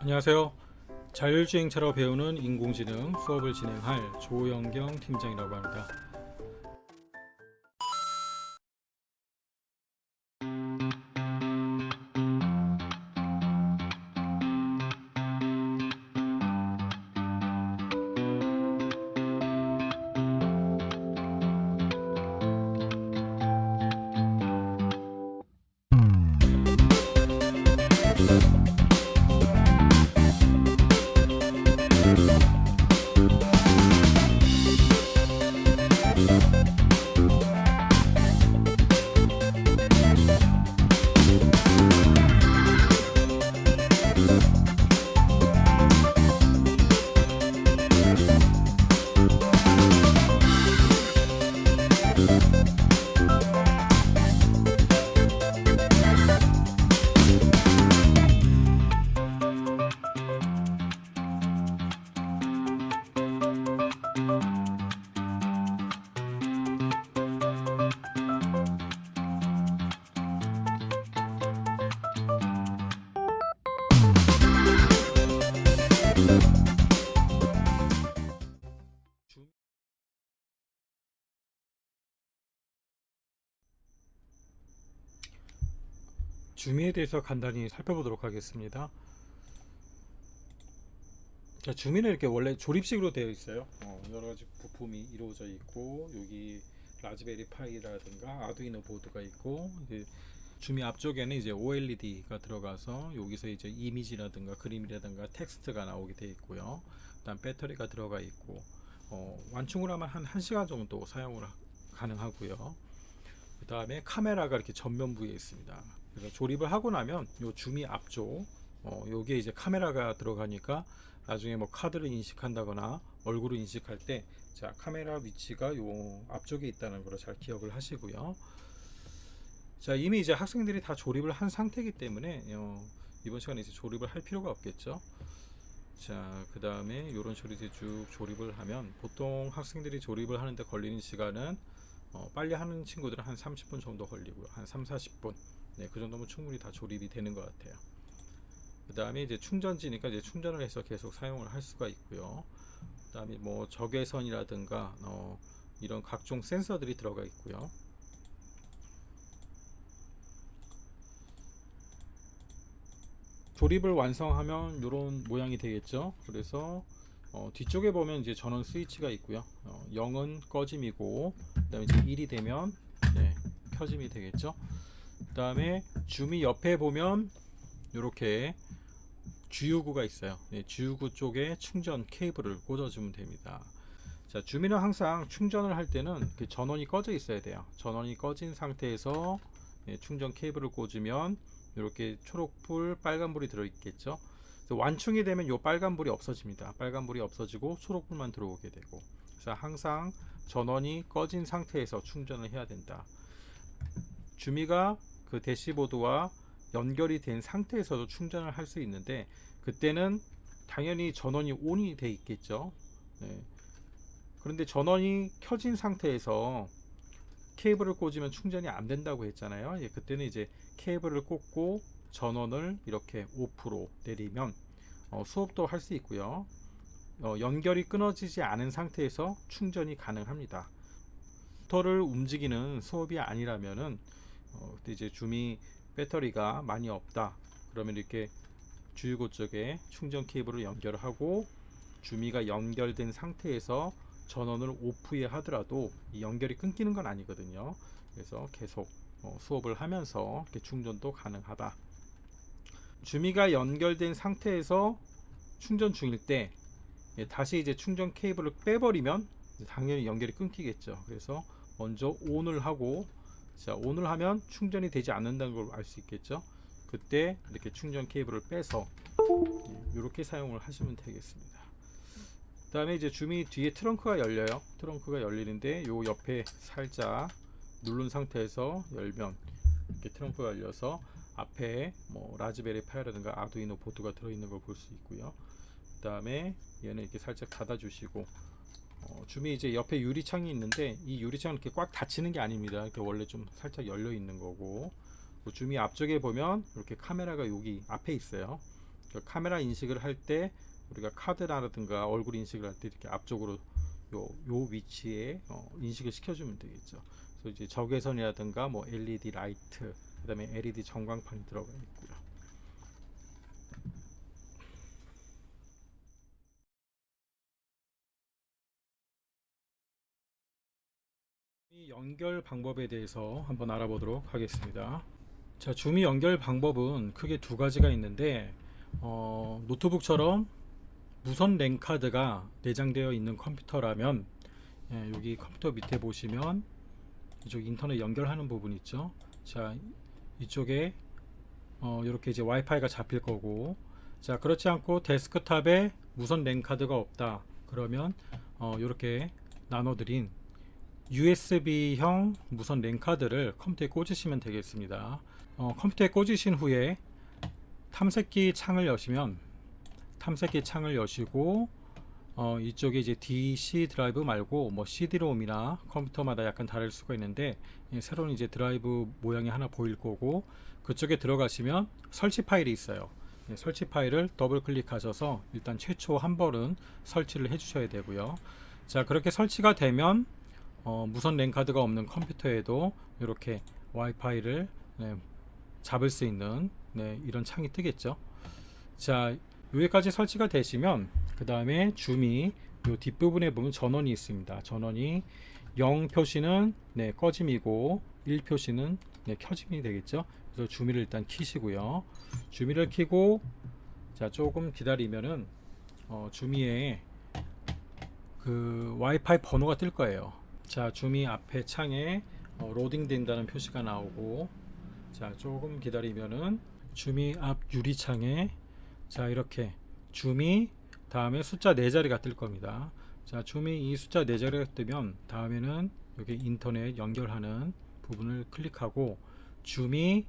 안녕하세요. 자율주행차로 배우는 인공지능 수업을 진행할 조영경 팀장이라고 합니다. 주미에 대해서 간단히 살펴보도록 하겠습니다. 자, 주미는 이렇게 원래 조립식으로 되어 있어요. 여러 가지 부품이 이루어져 있고 여기 라즈베리 파이라든가 아두이노 보드가 있고 주미 앞쪽에는 이제 OLED가 들어가서 여기서 이제 이미지라든가 그림이라든가 텍스트가 나오게 되어 있고요. 그다음 배터리가 들어가 있고 완충을 하면 한 1시간 정도 사용을 가능하고요. 그 다음에 카메라가 이렇게 전면부에 있습니다. 그래서 조립을 하고 나면 요 주미 앞쪽 요게 이제 카메라가 들어가니까 나중에 뭐 카드를 인식한다거나 얼굴을 인식할 때 자 카메라 위치가 요 앞쪽에 있다는 걸 잘 기억을 하시고요. 자 이미 이제 학생들이 다 조립을 한 상태이기 때문에 이번 시간에 이제 조립을 할 필요가 없겠죠. 자 그 다음에 이런 식으로 이제 쭉 조립을 하면 보통 학생들이 조립을 하는데 걸리는 시간은 빨리 하는 친구들은 한 30분 정도 걸리고요. 한 3, 40분. 네, 그 정도면 충분히 다 조립이 되는 것 같아요. 그 다음에 이제 충전지니까 이제 충전을 해서 계속 사용을 할 수가 있고요. 그 다음에 뭐 적외선이라든가 이런 각종 센서들이 들어가 있고요. 조립을 완성하면 이런 모양이 되겠죠. 그래서 뒤쪽에 보면 이제 전원 스위치가 있고요. 0은 꺼짐이고, 그다음에 이제 1이 되면 네, 켜짐이 되겠죠. 그다음에 주미 옆에 보면 이렇게 주유구가 있어요. 네, 주유구 쪽에 충전 케이블을 꽂아주면 됩니다. 자, 주미는 항상 충전을 할 때는 그 전원이 꺼져 있어야 돼요. 전원이 꺼진 상태에서 충전 케이블을 꽂으면 이렇게 초록불, 빨간불이 들어있겠죠. 완충이 되면 이 빨간불이 없어집니다. 빨간불이 없어지고 초록불만 들어오게 되고. 그래서 항상 전원이 꺼진 상태에서 충전을 해야 된다. 주미가 그 대시보드와 연결이 된 상태에서도 충전을 할 수 있는데 그때는 당연히 전원이 ON이 돼 있겠죠. 네. 그런데 전원이 켜진 상태에서 케이블을 꽂으면 충전이 안 된다고 했잖아요. 예, 그때는 이제 케이블을 꽂고 전원을 이렇게 오프로 내리면 수업도 할 수 있고요. 연결이 끊어지지 않은 상태에서 충전이 가능합니다. 모터를 움직이는 수업이 아니라면은 그때 이제 주미 배터리가 많이 없다. 그러면 이렇게 주유구 쪽에 충전 케이블을 연결하고 주미가 연결된 상태에서 전원을 오프에 하더라도 이 연결이 끊기는 건 아니거든요. 그래서 계속 수업을 하면서 이렇게 충전도 가능하다. 주미가 연결된 상태에서 충전 중일 때 다시 이제 충전 케이블을 빼버리면 당연히 연결이 끊기겠죠. 그래서 먼저 ON을 하고 자 ON을 하면 충전이 되지 않는다는 걸 알 수 있겠죠. 그때 이렇게 충전 케이블을 빼서 이렇게 사용을 하시면 되겠습니다. 그 다음에 이제 주미 뒤에 트렁크가 열려요. 트렁크가 열리는데 요 옆에 살짝 누른 상태에서 열면 이렇게 트렁크가 열려서 앞에 뭐 라즈베리 파이라든가 아두이노 보드가 들어있는 걸 볼 수 있고요. 그 다음에 얘는 이렇게 살짝 닫아주시고 주미 이제 옆에 유리창이 있는데 이 유리창은 이렇게 꽉 닫히는 게 아닙니다. 이렇게 원래 좀 살짝 열려 있는 거고 주미 앞쪽에 보면 이렇게 카메라가 여기 앞에 있어요. 그 카메라 인식을 할 때 우리가 카드라든가 얼굴 인식을 할 때 이렇게 앞쪽으로 요 위치에 인식을 시켜주면 되겠죠. 그래서 이제 적외선이라든가 뭐 LED 라이트, 그다음에 LED 전광판이 들어가 있고요. 이 연결 방법에 대해서 한번 알아보도록 하겠습니다. 자, 줌이 연결 방법은 크게 두 가지가 있는데 노트북처럼 무선 랜 카드가 내장되어 있는 컴퓨터라면 여기 컴퓨터 밑에 보시면 이쪽 인터넷 연결하는 부분 있죠. 자, 이쪽에 이렇게 이제 와이파이가 잡힐 거고, 자, 그렇지 않고 데스크탑에 무선 랜 카드가 없다 그러면 이렇게 나눠드린 USB형 무선 랜 카드를 컴퓨터에 꽂으시면 되겠습니다. 컴퓨터에 꽂으신 후에 탐색기 창을 여시면 탐색기 창을 여시고 이쪽에 이제 DC 드라이브 말고 뭐 CD-ROM이나 컴퓨터마다 약간 다를 수가 있는데 새로운 이제 드라이브 모양이 하나 보일 거고, 그쪽에 들어가시면 설치 파일이 있어요. 설치 파일을 더블 클릭하셔서 일단 최초 한 번은 설치를 해 주셔야 되고요. 자, 그렇게 설치가 되면 무선 랜 카드가 없는 컴퓨터에도 이렇게 와이파이를 잡을 수 있는 이런 창이 뜨겠죠. 자, 여기까지 설치가 되시면 그 다음에 줌이 요 뒷부분에 보면 전원이 있습니다. 전원이 0 표시는 꺼짐이고 1 표시는 켜짐이 되겠죠. 그래서 줌이를 일단 키시고요. 줌이를 키고 자, 조금 기다리면은 줌이에 그 와이파이 번호가 뜰 거예요. 자, 줌이 앞에 창에 로딩 된다는 표시가 나오고, 자, 조금 기다리면은 줌이 앞 유리창에 자, 이렇게 줌이 다음에 숫자 4자리가 뜰 겁니다. 자, 줌이 이 숫자 4자리가 뜨면 다음에는 여기 인터넷 연결하는 부분을 클릭하고 줌이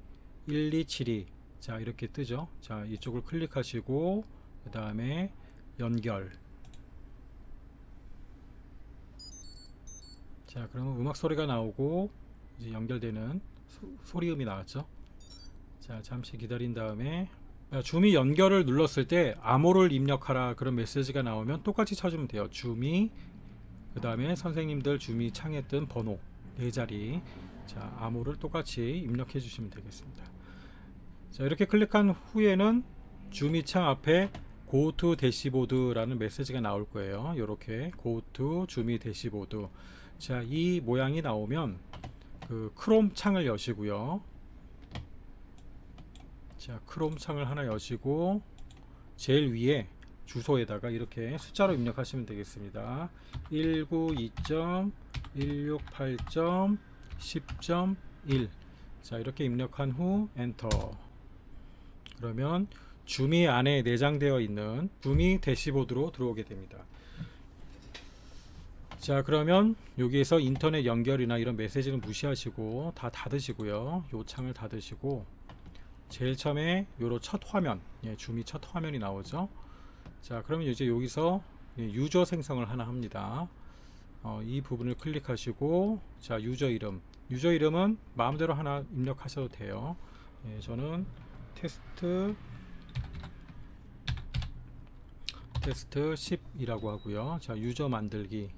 1272 자, 이렇게 뜨죠. 자, 이쪽을 클릭하시고 그 다음에 연결. 자, 그러면 음악 소리가 나오고 이제 연결되는 소리음이 나왔죠. 자, 잠시 기다린 다음에 줌이 연결을 눌렀을 때 암호를 입력하라 그런 메시지가 나오면 똑같이 쳐주면 돼요. 줌이 그 다음에 선생님들 줌이 창에 뜬 번호 4자리, 자, 암호를 똑같이 입력해 주시면 되겠습니다. 자, 이렇게 클릭한 후에는 줌이 창 앞에 Go to 대시보드라는 메시지가 나올 거예요. 이렇게 Go to 줌이 대시보드. 자, 이 모양이 나오면 그 크롬 창을 여시고요. 자, 크롬 창을 하나 여시고 제일 위에 주소에다가 이렇게 숫자로 입력하시면 되겠습니다. 192.168.10.1 자, 이렇게 입력한 후 엔터. 그러면 줌이 안에 내장되어 있는 줌이 대시보드로 들어오게 됩니다. 자, 그러면 여기에서 인터넷 연결이나 이런 메시지는 무시하시고 다 닫으시고요. 요 창을 닫으시고 제일 처음에 요로 첫 화면, 줌이 첫 화면이 나오죠. 자, 그러면 이제 여기서 유저 생성을 하나 합니다. 이 부분을 클릭하시고 자, 유저 이름은 마음대로 하나 입력하셔도 돼요. 저는 테스트 10이라고 하고요. 자, 유저 만들기.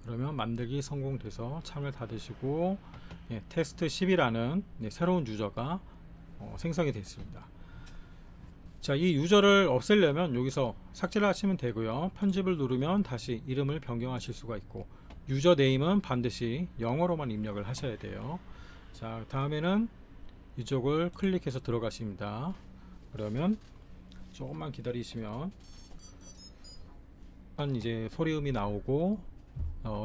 그러면 만들기 성공돼서 창을 닫으시고 테스트 10이라는 새로운 유저가 생성이 됐습니다. 자, 이 유저를 없애려면 여기서 삭제를 하시면 되고요. 편집을 누르면 다시 이름을 변경하실 수가 있고, 유저 네임은 반드시 영어로만 입력을 하셔야 돼요. 자, 다음에는 이쪽을 클릭해서 들어가십니다. 그러면 조금만 기다리시면 이제 소리음이 나오고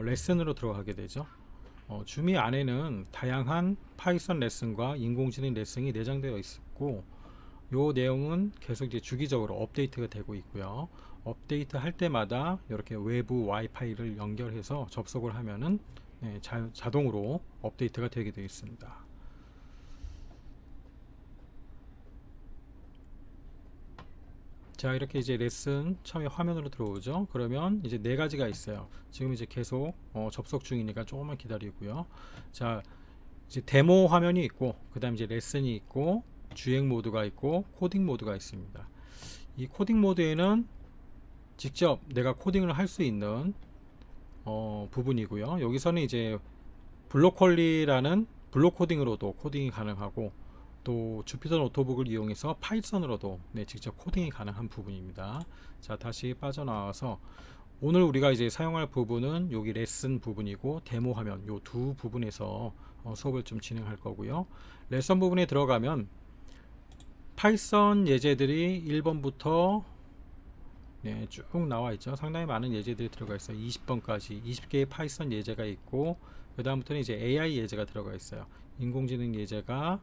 레슨으로 들어가게 되죠. 줌이 안에는 다양한 파이썬 레슨과 인공지능 레슨이 내장되어 있고, 요 내용은 계속 이제 주기적으로 업데이트가 되고 있고요. 업데이트 할 때마다 이렇게 외부 와이파이를 연결해서 접속을 하면은 자동으로 업데이트가 되게 되어 있습니다. 자, 이렇게 이제 레슨 처음에 화면으로 들어오죠. 그러면 이제 4가지가 있어요. 지금 이제 계속 접속 중이니까 조금만 기다리고요. 자, 이제 데모 화면이 있고, 그 다음 이제 레슨이 있고, 주행 모드가 있고, 코딩 모드가 있습니다. 이 코딩 모드에는 직접 내가 코딩을 할 수 있는 부분이고요. 여기서는 이제 블록홀리라는 블록 코딩으로도 코딩이 가능하고, 또 주피터 노트북을 이용해서 파이썬으로도 직접 코딩이 가능한 부분입니다. 자, 다시 빠져나와서 오늘 우리가 이제 사용할 부분은 여기 레슨 부분이고 데모 화면, 요 두 부분에서 수업을 좀 진행할 거고요. 레슨 부분에 들어가면 파이썬 예제들이 1번부터 쭉 나와 있죠. 상당히 많은 예제들이 들어가 있어요. 20번까지 20개의 파이썬 예제가 있고, 그 다음부터는 이제 AI 예제가 들어가 있어요. 인공지능 예제가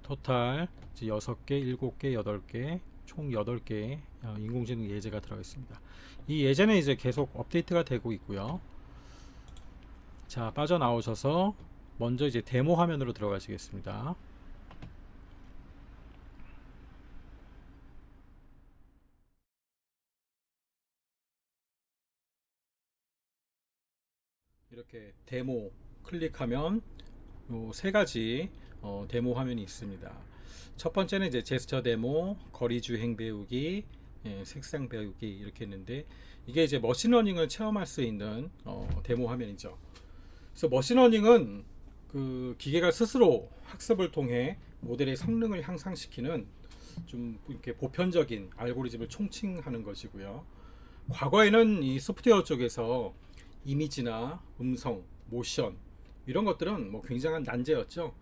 토탈 이제 6개, 7개, 8개, 총 8개의 인공지능 예제가 들어가 있습니다. 이 예제는 이제 계속 업데이트가 되고 있고요. 자, 빠져나오셔서 먼저 이제 데모 화면으로 들어가시겠습니다. 이렇게 데모 클릭하면 요 세 가지 데모 화면이 있습니다. 첫 번째는 이제 제스처 데모, 거리 주행 배우기, 색상 배우기 이렇게 있는데, 이게 이제 머신러닝을 체험할 수 있는 데모 화면이죠. 그래서 머신러닝은 그 기계가 스스로 학습을 통해 모델의 성능을 향상시키는 좀 이렇게 보편적인 알고리즘을 총칭하는 것이고요. 과거에는 이 소프트웨어 쪽에서 이미지나 음성, 모션 이런 것들은 뭐 굉장한 난제였죠.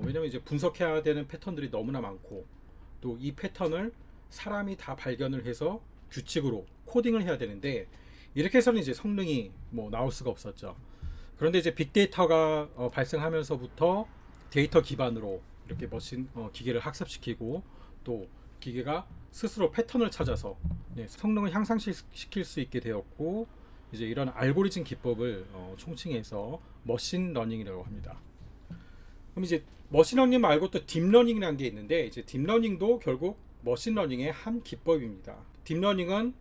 왜냐면 이제 분석해야 되는 패턴들이 너무나 많고, 또 이 패턴을 사람이 다 발견을 해서 규칙으로 코딩을 해야 되는데, 이렇게 해서는 이제 성능이 뭐 나올 수가 없었죠. 그런데 이제 빅데이터가 발생하면서부터 데이터 기반으로 이렇게 기계를 학습시키고, 또 기계가 스스로 패턴을 찾아서 성능을 향상시킬 수 있게 되었고, 이제 이런 알고리즘 기법을 총칭해서 머신러닝이라고 합니다. 그럼 이제 머신러닝 말고 또 딥러닝이라는 게 있는데, 이제 딥러닝도 결국 머신러닝의 한 기법입니다. 딥러닝은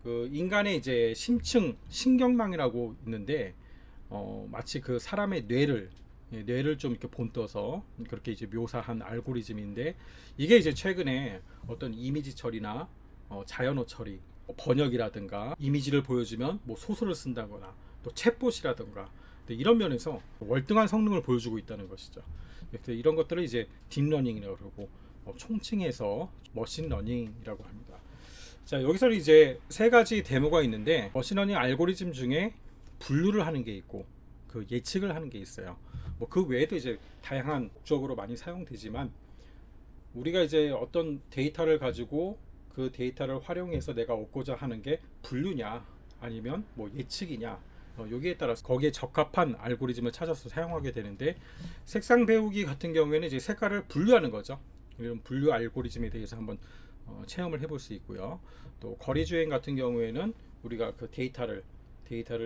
그 인간의 이제 심층 신경망이라고 있는데, 마치 그 사람의 뇌를 좀 이렇게 본떠서 그렇게 이제 묘사한 알고리즘인데, 이게 이제 최근에 어떤 이미지 처리나 자연어 처리, 번역이라든가 이미지를 보여주면 뭐 소설을 쓴다거나 또 챗봇이라든가 이런 면에서 월등한 성능을 보여주고 있다는 것이죠. 그래서 이런 것들을 이제 딥러닝이라고 그러고, 총칭해서 머신러닝이라고 합니다. 자, 여기서는 이제 세 가지 데모가 있는데, 머신러닝 알고리즘 중에 분류를 하는 게 있고 그 예측을 하는 게 있어요. 뭐 그 외에도 이제 다양한 쪽으로 많이 사용되지만, 우리가 이제 어떤 데이터를 가지고 그 데이터를 활용해서 내가 얻고자 하는 게 분류냐 아니면 뭐 예측이냐, 여기에 따라서 거기에 적합한 알고리즘을 찾아서 사용하게 되는데, 색상 배우기 같은 경우에는 이제 색깔을 분류하는 거죠. 이런 분류 알고리즘에 대해서 한번 체험을 해볼 수 있고요. 또 거리 주행 같은 경우에는 우리가 그 데이터를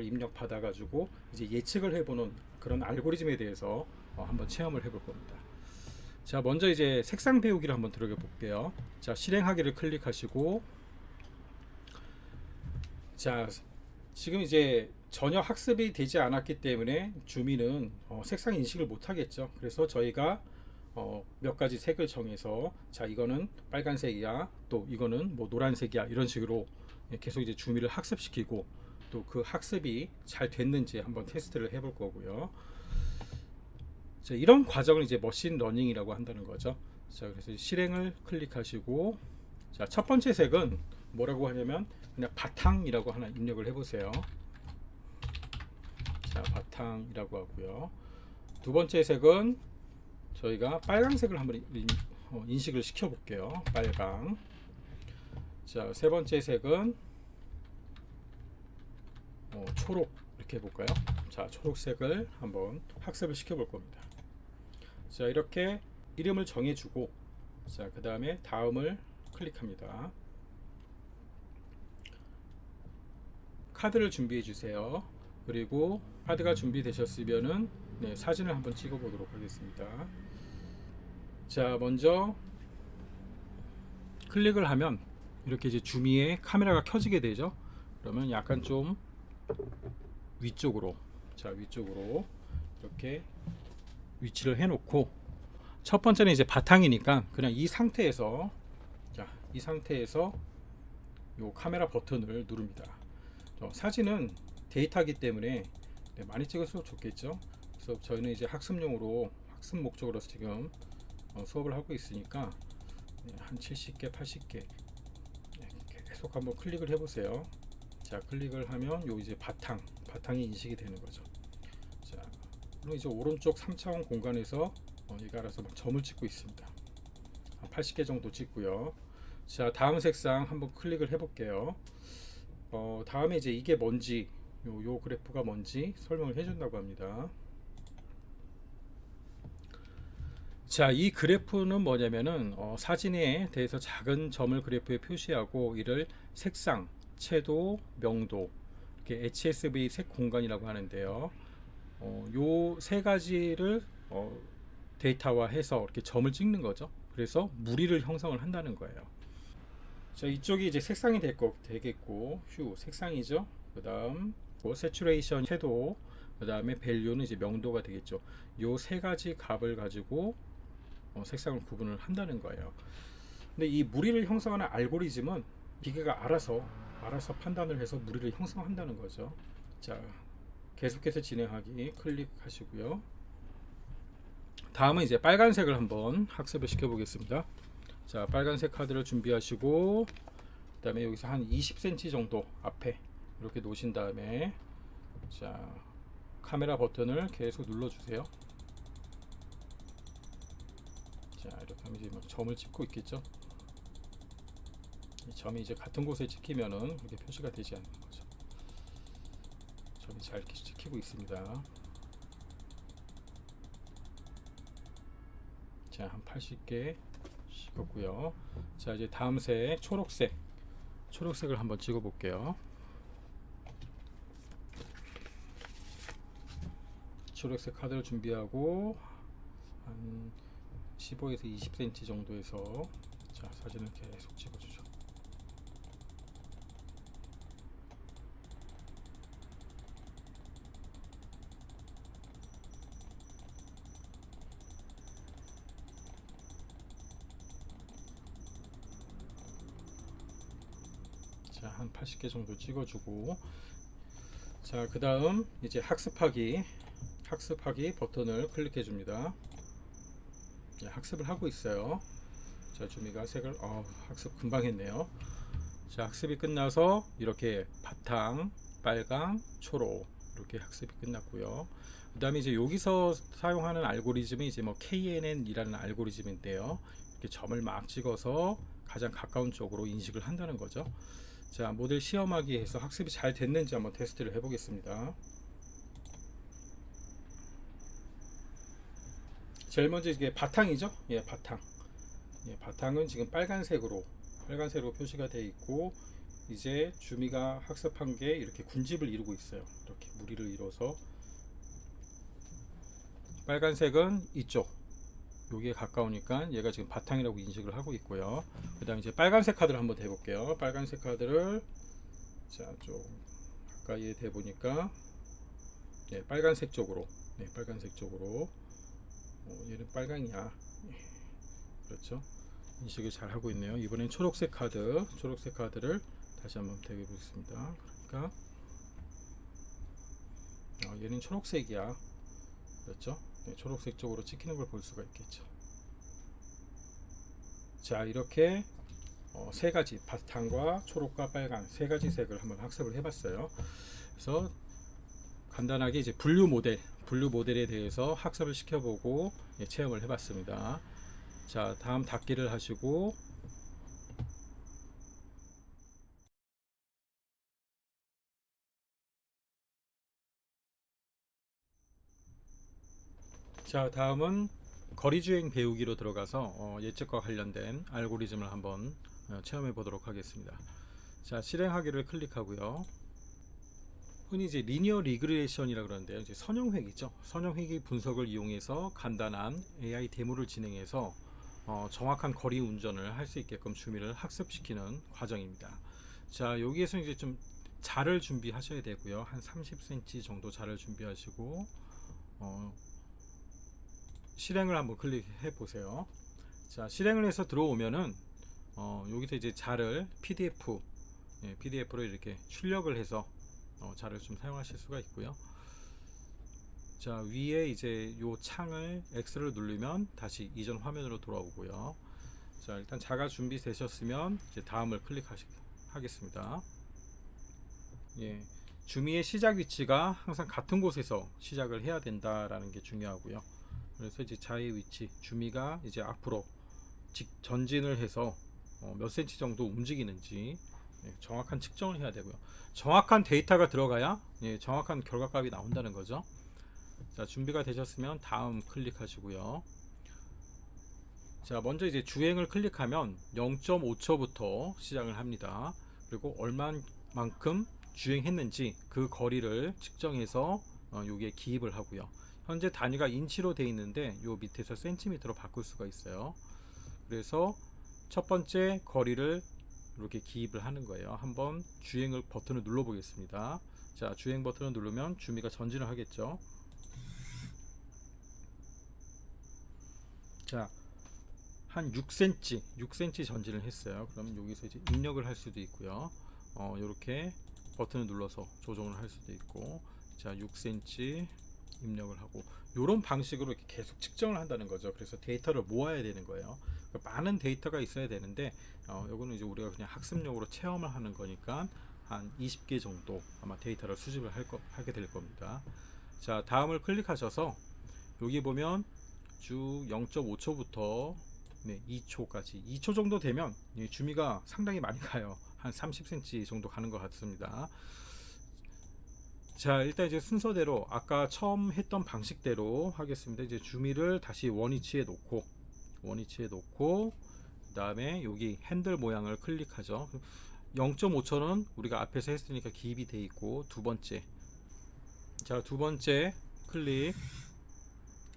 입력 받아 가지고 이제 예측을 해보는 그런 알고리즘에 대해서 한번 체험을 해볼 겁니다. 자, 먼저 이제 색상 배우기를 한번 들어가 볼게요. 자, 실행하기를 클릭하시고, 자, 지금 이제 전혀 학습이 되지 않았기 때문에 주민은 색상 인식을 못 하겠죠. 그래서 저희가 몇 가지 색을 정해서, 자, 이거는 빨간색이야, 또 이거는 뭐 노란색이야, 이런 식으로 계속 이제 주민을 학습시키고, 또 그 학습이 잘 됐는지 한번 테스트를 해볼 거고요. 자, 이런 과정을 이제 머신 러닝이라고 한다는 거죠. 자, 그래서 실행을 클릭하시고, 자, 첫 번째 색은 뭐라고 하냐면 그냥 바탕이라고 하나 입력을 해보세요. 자, 바탕이라고 하고요. 두 번째 색은 저희가 빨강색을 한번 인식을 시켜 볼게요. 빨강. 자, 세 번째 색은 초록 이렇게 해볼까요? 자, 초록색을 한번 학습을 시켜 볼 겁니다. 자, 이렇게 이름을 정해주고, 자, 그 다음에 다음을 클릭합니다. 카드를 준비해 주세요. 그리고 카드가 준비되셨으면은 사진을 한번 찍어 보도록 하겠습니다. 자, 먼저 클릭을 하면 이렇게 이제 주미의 카메라가 켜지게 되죠. 그러면 약간 좀 위쪽으로, 자, 위쪽으로 이렇게 위치를 해 놓고, 첫 번째는 이제 바탕이니까 그냥 이 상태에서, 자, 이 상태에서 요 카메라 버튼을 누릅니다. 사진은 데이터이기 때문에 많이 찍을수록 좋겠죠. 그래서 저희는 이제 학습용으로 학습 목적으로 지금 수업을 하고 있으니까 한 70개 80개 계속 한번 클릭을 해 보세요. 자, 클릭을 하면 요 이제 바탕이 인식이 되는 거죠. 자, 그럼 이제 오른쪽 3차원 공간에서 얘가 알아서 막 점을 찍고 있습니다. 한 80개 정도 찍고요. 자, 다음 색상 한번 클릭을 해 볼게요. 다음에 이제 이게 뭔지 요 그래프가 뭔지 설명을 해준다고 합니다. 자, 이 그래프는 뭐냐면은 사진에 대해서 작은 점을 그래프에 표시하고 이를 색상, 채도, 명도, 이렇게 HSV 색 공간이라고 하는데요. 요 세 가지를 데이터화해서 이렇게 점을 찍는 거죠. 그래서 무리를 형성을 한다는 거예요. 자, 이쪽이 이제 색상이 되겠고, 휴 색상이죠. 그다음 세츄레이션 채도, 그다음에 밸류는 이제 명도가 되겠죠. 요 세 가지 값을 가지고 색상을 구분을 한다는 거예요. 근데 이 무리를 형성하는 알고리즘은 기계가 알아서 판단을 해서 무리를 형성한다는 거죠. 자, 계속해서 진행하기 클릭하시고요. 다음은 이제 빨간색을 한번 학습을 시켜 보겠습니다. 자, 빨간색 카드를 준비하시고 그 다음에 여기서 한 20cm 정도 앞에 이렇게 놓으신 다음에 자, 카메라 버튼을 계속 눌러주세요. 자, 이렇게 하면 이제 막 점을 찍고 있겠죠. 이 점이 이제 같은 곳에 찍히면은 이렇게 표시가 되지 않는 거죠. 점이 잘 찍히고 있습니다. 자, 한 80개 찍었고요. 자, 이제 다음 색 초록색을 한번 찍어 볼게요. 초록색 카드를 준비하고 한 15에서 20cm 정도에서 자, 사진을 계속 찍어주죠. 자, 한 80개 정도 찍어주고 자, 그 다음 이제 학습하기 버튼을 클릭해 줍니다. 네, 학습을 하고 있어요. 자, 주미가 색을 학습 금방 했네요. 자, 학습이 끝나서 이렇게 바탕, 빨강, 초록 이렇게 학습이 끝났고요. 그 다음에 이제 여기서 사용하는 알고리즘이 이제 뭐 KNN이라는 알고리즘인데요. 이렇게 점을 막 찍어서 가장 가까운 쪽으로 인식을 한다는 거죠. 자, 모델 시험하기 해서 학습이 잘 됐는지 한번 테스트를 해보겠습니다. 제일 먼저 이게 바탕이죠. 예, 바탕. 예, 바탕은 지금 빨간색으로 표시가 되어 있고 이제 주미가 학습한 게 이렇게 군집을 이루고 있어요. 이렇게 무리를 이뤄서 빨간색은 이쪽 여기에 가까우니까 얘가 지금 바탕이라고 인식을 하고 있고요. 그 다음에 이제 빨간색 카드를 한번 대볼게요. 빨간색 카드를 자, 좀 가까이에 대보니까 네, 빨간색 쪽으로 얘는 빨강이야. 그렇죠. 인식을 잘 하고 있네요. 이번엔 초록색 카드를 다시 한번 대게 보겠습니다. 그러니까 얘는 초록색이야. 그렇죠. 네, 초록색 쪽으로 찍히는 걸 볼 수가 있겠죠. 자, 이렇게 세 가지 바탕과 초록과 빨간 세 가지 색을 한번 학습을 해봤어요. 그래서 간단하게 이제 분류 모델에 대해서 학습을 시켜보고 체험을 해봤습니다. 자, 다음 닫기를 하시고 자, 다음은 거리주행 배우기로 들어가서 예측과 관련된 알고리즘을 한번 체험해 보도록 하겠습니다. 자, 실행하기를 클릭하고요. 흔히 이제 리니어 리그레이션이라고 그러는데요. 이제 선형회귀죠. 선형회귀 분석을 이용해서 간단한 AI 데모를 진행해서 정확한 거리 운전을 할 수 있게끔 주미를 학습시키는 과정입니다. 자, 여기에서 이제 좀 자를 준비하셔야 되고요. 한 30cm 정도 자를 준비하시고 실행을 한번 클릭해 보세요. 자, 실행을 해서 들어오면은 여기서 이제 자를 PDF로 이렇게 출력을 해서 자를 좀 사용하실 수가 있고요. 자, 위에 이제 요 창을 X를 누르면 다시 이전 화면으로 돌아오고요. 자, 일단 자가 준비되셨으면 이제 다음을 클릭하겠습니다. 예, 주미의 시작 위치가 항상 같은 곳에서 시작을 해야 된다라는 게 중요하고요. 그래서 이제 자의 위치, 주미가 이제 앞으로 전진을 해서 몇 센치 정도 움직이는지 정확한 측정을 해야 되고요. 정확한 데이터가 들어가야 정확한 결과값이 나온다는 거죠. 자, 준비가 되셨으면 다음 클릭하시고요. 자, 먼저 이제 주행을 클릭하면 0.5초부터 시작을 합니다. 그리고 얼마만큼 주행했는지 그 거리를 측정해서 여기에 기입을 하고요. 현재 단위가 인치로 되어 있는데 요 밑에서 센티미터로 바꿀 수가 있어요. 그래서 첫 번째 거리를 이렇게 기입을 하는 거예요. 한번 주행을 버튼을 눌러 보겠습니다. 자, 주행 버튼을 누르면 주미가 전진을 하겠죠. 자, 한 6cm 전진을 했어요. 그럼 여기서 이제 입력을 할 수도 있고요. 이렇게 버튼을 눌러서 조정을 할 수도 있고, 자, 6cm 입력을 하고, 이런 방식으로 이렇게 계속 측정을 한다는 거죠. 그래서 데이터를 모아야 되는 거예요. 많은 데이터가 있어야 되는데, 요거는 이제 우리가 그냥 학습용으로 체험을 하는 거니까 한 20개 정도 아마 데이터를 수집을 하게 될 겁니다. 자, 다음을 클릭하셔서 여기 보면 쭉 0.5초부터 2초까지 2초 정도 되면 주미가 상당히 많이 가요. 한 30cm 정도 가는 것 같습니다. 자, 일단 이제 순서대로 아까 처음 했던 방식대로 하겠습니다. 이제 주미를 다시 원위치에 놓고 그 다음에 여기 핸들 모양을 클릭하죠. 0.5초는 우리가 앞에서 했으니까 기입이 돼 있고, 두 번째 클릭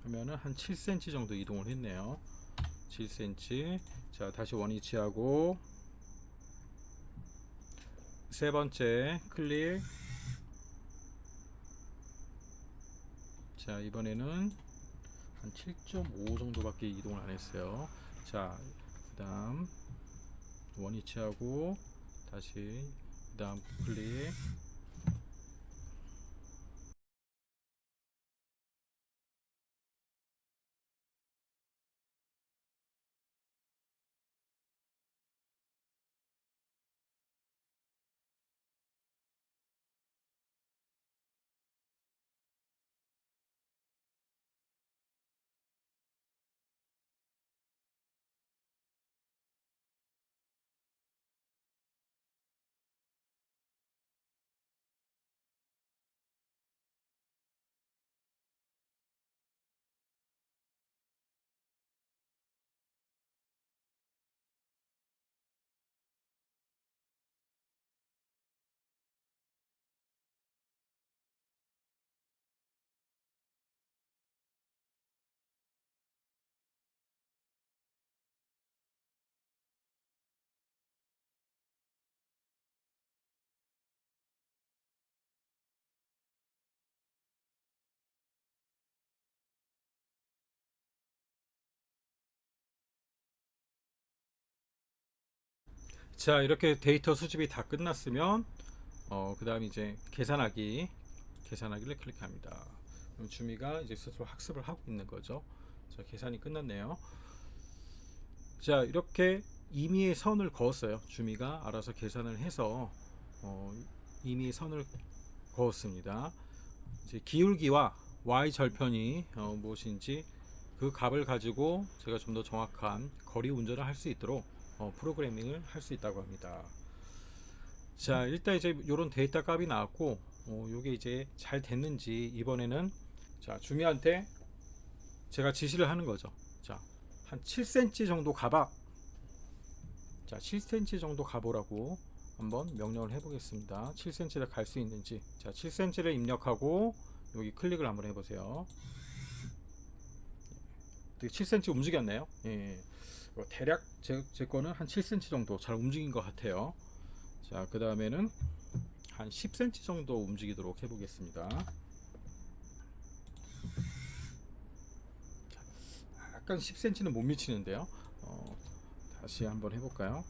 하면은 한 7cm 정도 이동을 했네요. 7cm. 자, 다시 원위치하고 세 번째 클릭. 자, 이번에는 한 7.5 정도밖에 이동을 안 했어요. 자, 그 다음 원위치하고 다시 그 다음 클릭. 자, 이렇게 데이터 수집이 다 끝났으면 그 다음 이제 계산하기를 클릭합니다. 그럼 주미가 이제 스스로 학습을 하고 있는 거죠. 자, 계산이 끝났네요. 자, 이렇게 임의의 선을 그었어요. 주미가 알아서 계산을 해서 임의의 선을 그었습니다. 이제 기울기와 y 절편이 무엇인지 그 값을 가지고 제가 좀 더 정확한 거리 운전을 할 수 있도록 프로그래밍을 할 수 있다고 합니다. 자, 일단 이제 이런 데이터 값이 나왔고, 요게 이제 잘 됐는지 이번에는 자, 주미한테 제가 지시를 하는 거죠. 자, 한 7cm 정도 가봐. 자, 7cm 정도 가보라고 한번 명령을 해보겠습니다. 7cm를 갈 수 있는지. 자, 7cm를 입력하고 여기 클릭을 한번 해보세요. 7cm 움직였네요. 예. 대략 제 거는 한 7cm 정도 잘 움직인 것 같아요. 자, 그 다음에는 한 10cm 정도 움직이도록 해보겠습니다. 약간 10cm는 못 미치는데요. 다시 한번 해볼까요?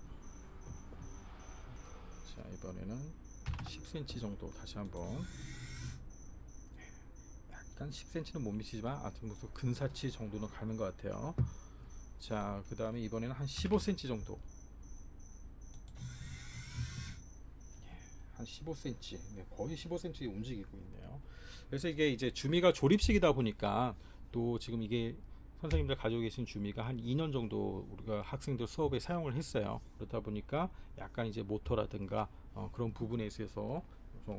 자, 이번에는 10cm 정도 다시 한번. 약간 10cm는 못 미치지만 아무튼 근사치 정도는 가는 것 같아요. 자, 그 다음에 이번에는 한 15cm 정도. 한 15cm, 네, 거의 15cm 움직이고 있네요. 그래서 이게 이제 주미가 조립식이다 보니까 또 지금 이게 선생님들 가지고 계신 주미가 한 2년 정도 우리가 학생들 수업에 사용을 했어요. 그렇다 보니까 약간 이제 모터라든가 그런 부분에 있어서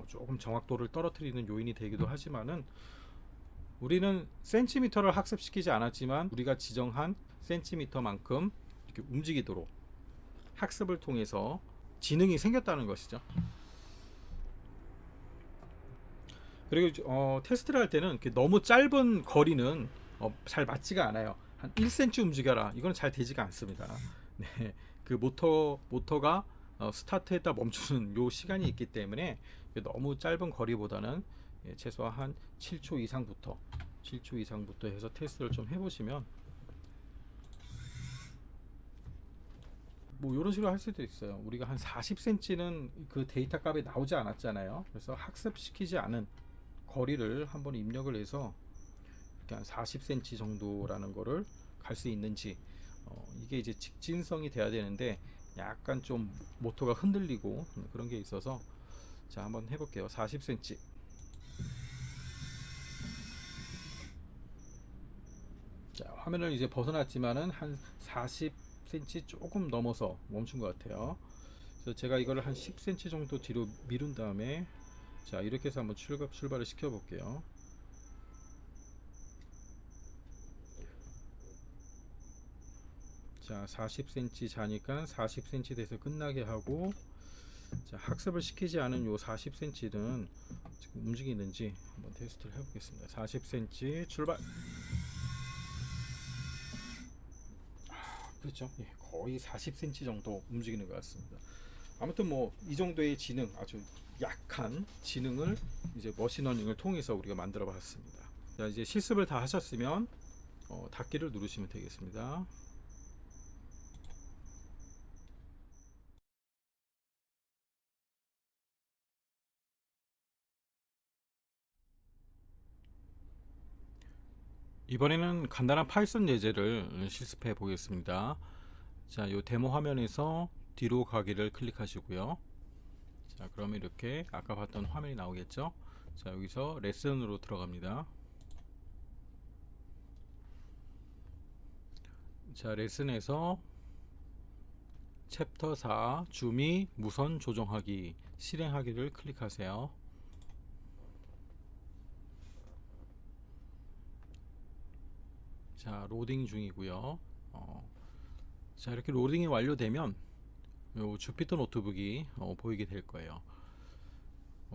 조금 정확도를 떨어뜨리는 요인이 되기도 하지만은 우리는 센티미터를 학습시키지 않았지만 우리가 지정한 센티미터만큼 이렇게 움직이도록 학습을 통해서 지능이 생겼다는 것이죠. 그리고 테스트를 할 때는 너무 짧은 거리는 잘 맞지가 않아요. 한 1cm 움직여라. 이건 잘 되지가 않습니다. 네, 그 모터가 스타트했다 멈추는 요 시간이 있기 때문에 너무 짧은 거리보다는 최소한 한 7초 이상부터 해서 테스트를 좀 해보시면 뭐 이런 식으로 할 수도 있어요. 우리가 한 40cm는 그 데이터 값에 나오지 않았잖아요. 그래서 학습시키지 않은 거리를 한번 입력을 해서 한 40cm 정도라는 거를 갈 수 있는지, 이게 이제 직진성이 돼야 되는데 약간 좀 모터가 흔들리고 그런 게 있어서 자, 한번 해볼게요. 40cm. 자, 화면을 이제 벗어났지만은 한 40cm 조금 넘어서 멈춘 것 같아요. 그래서 제가 이거를 한 10cm 정도 뒤로 미룬 다음에 자, 이렇게 해서 한번 출발을 시켜 볼게요. 자, 40cm 자니까 40cm 돼서 끝나게 하고, 자, 학습을 시키지 않은 요 40cm는 지금 움직이는지 한번 테스트를 해보겠습니다. 40cm 출발. 그렇죠. 예, 거의 40cm 정도 움직이는 것 같습니다. 아무튼 뭐 이 정도의 지능, 아주 약한 지능을 이제 머신러닝을 통해서 우리가 만들어 봤습니다. 자, 이제 실습을 다 하셨으면 닫기를 누르시면 되겠습니다. 이번에는 간단한 파이썬 예제를 실습해 보겠습니다. 자, 이 데모 화면에서 뒤로 가기를 클릭하시고요. 자, 그러면 이렇게 아까 봤던 화면이 나오겠죠. 자, 여기서 레슨으로 들어갑니다. 자, 레슨에서 챕터 4 주미 무선 조정하기 실행하기를 클릭하세요. 자, 로딩 중이고요. 자, 이렇게 로딩이 완료되면 요 주피터 노트북이 보이게 될 거예요.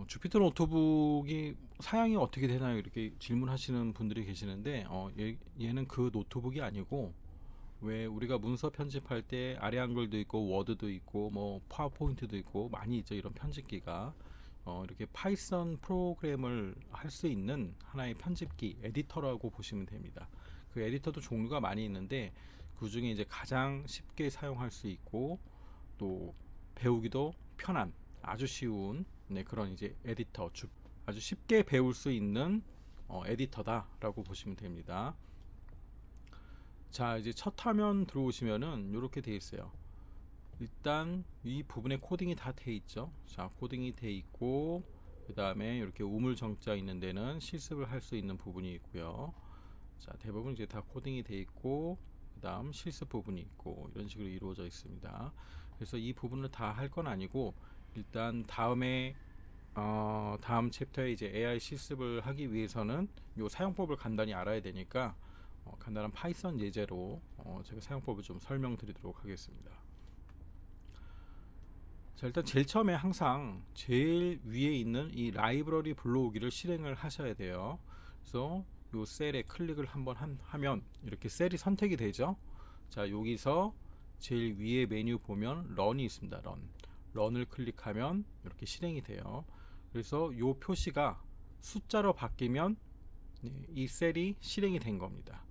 주피터 노트북이 사양이 어떻게 되나요? 이렇게 질문하시는 분들이 계시는데 얘는 그 노트북이 아니고, 왜 우리가 문서 편집할 때 아래 한글도 있고 워드도 있고 뭐 파워포인트도 있고 많이 있죠. 이런 편집기가 이렇게 파이썬 프로그램을 할 수 있는 하나의 편집기 에디터라고 보시면 됩니다. 그 에디터도 종류가 많이 있는데 그 중에 이제 가장 쉽게 사용할 수 있고 또 배우기도 편한 아주 쉬운 그런 이제 에디터, 아주 쉽게 배울 수 있는 에디터다라고 보시면 됩니다. 자, 이제 첫 화면 들어오시면은 이렇게 되어 있어요. 일단 이 부분에 코딩이 다 돼 있죠. 자, 코딩이 돼 있고 그 다음에 이렇게 우물정자 있는 데는 실습을 할 수 있는 부분이 있고요. 자, 대부분 이제 다 코딩이 돼 있고 그 다음 실습 부분이 있고 이런 식으로 이루어져 있습니다. 그래서 이 부분을 다 할 건 아니고 일단 다음 챕터에 이제 AI 실습을 하기 위해서는 요 사용법을 간단히 알아야 되니까 간단한 파이썬 예제로 제가 사용법을 좀 설명드리도록 하겠습니다. 자, 일단 제일 처음에 항상 제일 위에 있는 이 라이브러리 불러오기를 실행을 하셔야 돼요. 그래서 요 셀에 클릭을 한번 하면 이렇게 셀이 선택이 되죠. 자, 여기서 제일 위에 메뉴 보면 런이 있습니다. 런을 클릭하면 이렇게 실행이 돼요. 그래서 요 표시가 숫자로 바뀌면 이 셀이 실행이 된 겁니다.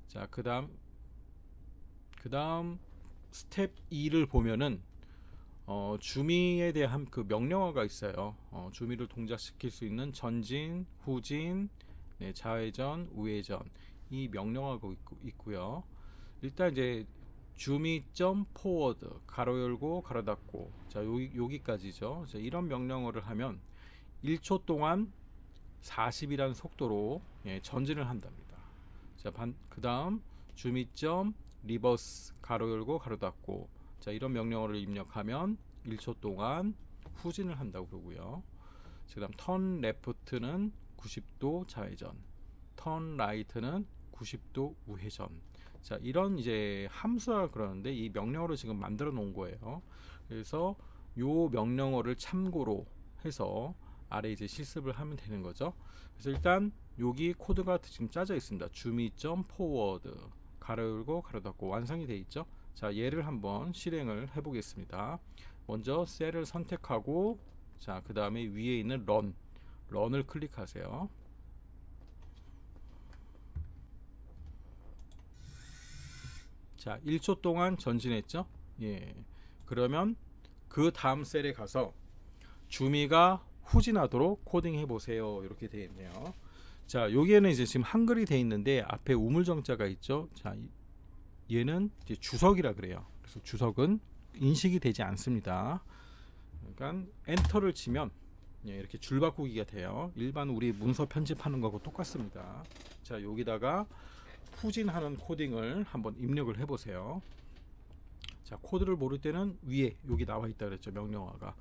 자, 그 다음 스텝 2를 보면은 주미에 대한 그 명령어가 있어요. 주미를 동작시킬 수 있는 전진, 후진, 네, 좌회전, 우회전 이 명령어가 있고요. 일단 이제 주미.점 포워드 가로 열고 가로 닫고 자 여기까지죠. 자, 이런 명령어를 하면 1초 동안 40이라는 속도로 전진을 한답니다. 자, 그다음 주미점 리버스 가로 열고 가로 닫고 자 이런 명령어를 입력하면 1초 동안 후진을 한다고 그러고요. 그다음 턴 레프트는 90도 좌회전, 턴 라이트는 90도 우회전. 자 이런 이제 함수라 그러는데 이 명령어를 지금 만들어 놓은 거예요. 그래서 요 명령어를 참고로 해서 아래 이제 실습을 하면 되는 거죠. 그래서 일단 여기 코드가 지금 짜져 있습니다. 주미.점 포워드 가로 열고 가로 닫고 완성이 되어 있죠. 자 얘를 한번 실행을 해 보겠습니다. 먼저 셀을 선택하고 자 그 다음에 위에 있는 런을 클릭하세요. 자 1초 동안 전진했죠. 예. 그러면 그 다음 셀에 가서 주미가 후진하도록 코딩해 보세요. 이렇게 되어 있네요. 자 여기에는 이제 지금 한글이 되어 있는데 앞에 우물정자가 있죠. 자 얘는 이제 주석이라 그래요. 그래서 주석은 인식이 되지 않습니다. 그러니까 엔터를 치면 이렇게 줄바꾸기가 돼요. 일반 우리 문서 편집하는 거하고 똑같습니다. 자 여기다가 후진하는 코딩을 한번 입력을 해보세요. 자 코드를 모를 때는 위에 여기 나와 있다 그랬죠. 명령어가.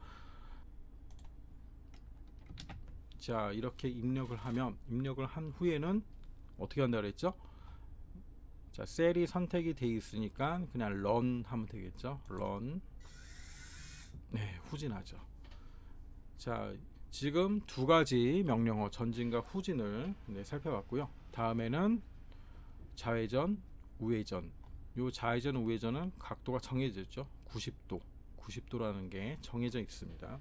자 이렇게 입력을 한 후에는 어떻게 한다 그랬죠? 자 셀이 선택이 되어 있으니까 그냥 런 하면 되겠죠. 런. 네 후진하죠. 자 지금 두 가지 명령어 전진과 후진을 살펴봤고요. 다음에는 좌회전, 우회전. 요 좌회전, 우회전은 각도가 정해져 있죠. 90도라는 게 정해져 있습니다.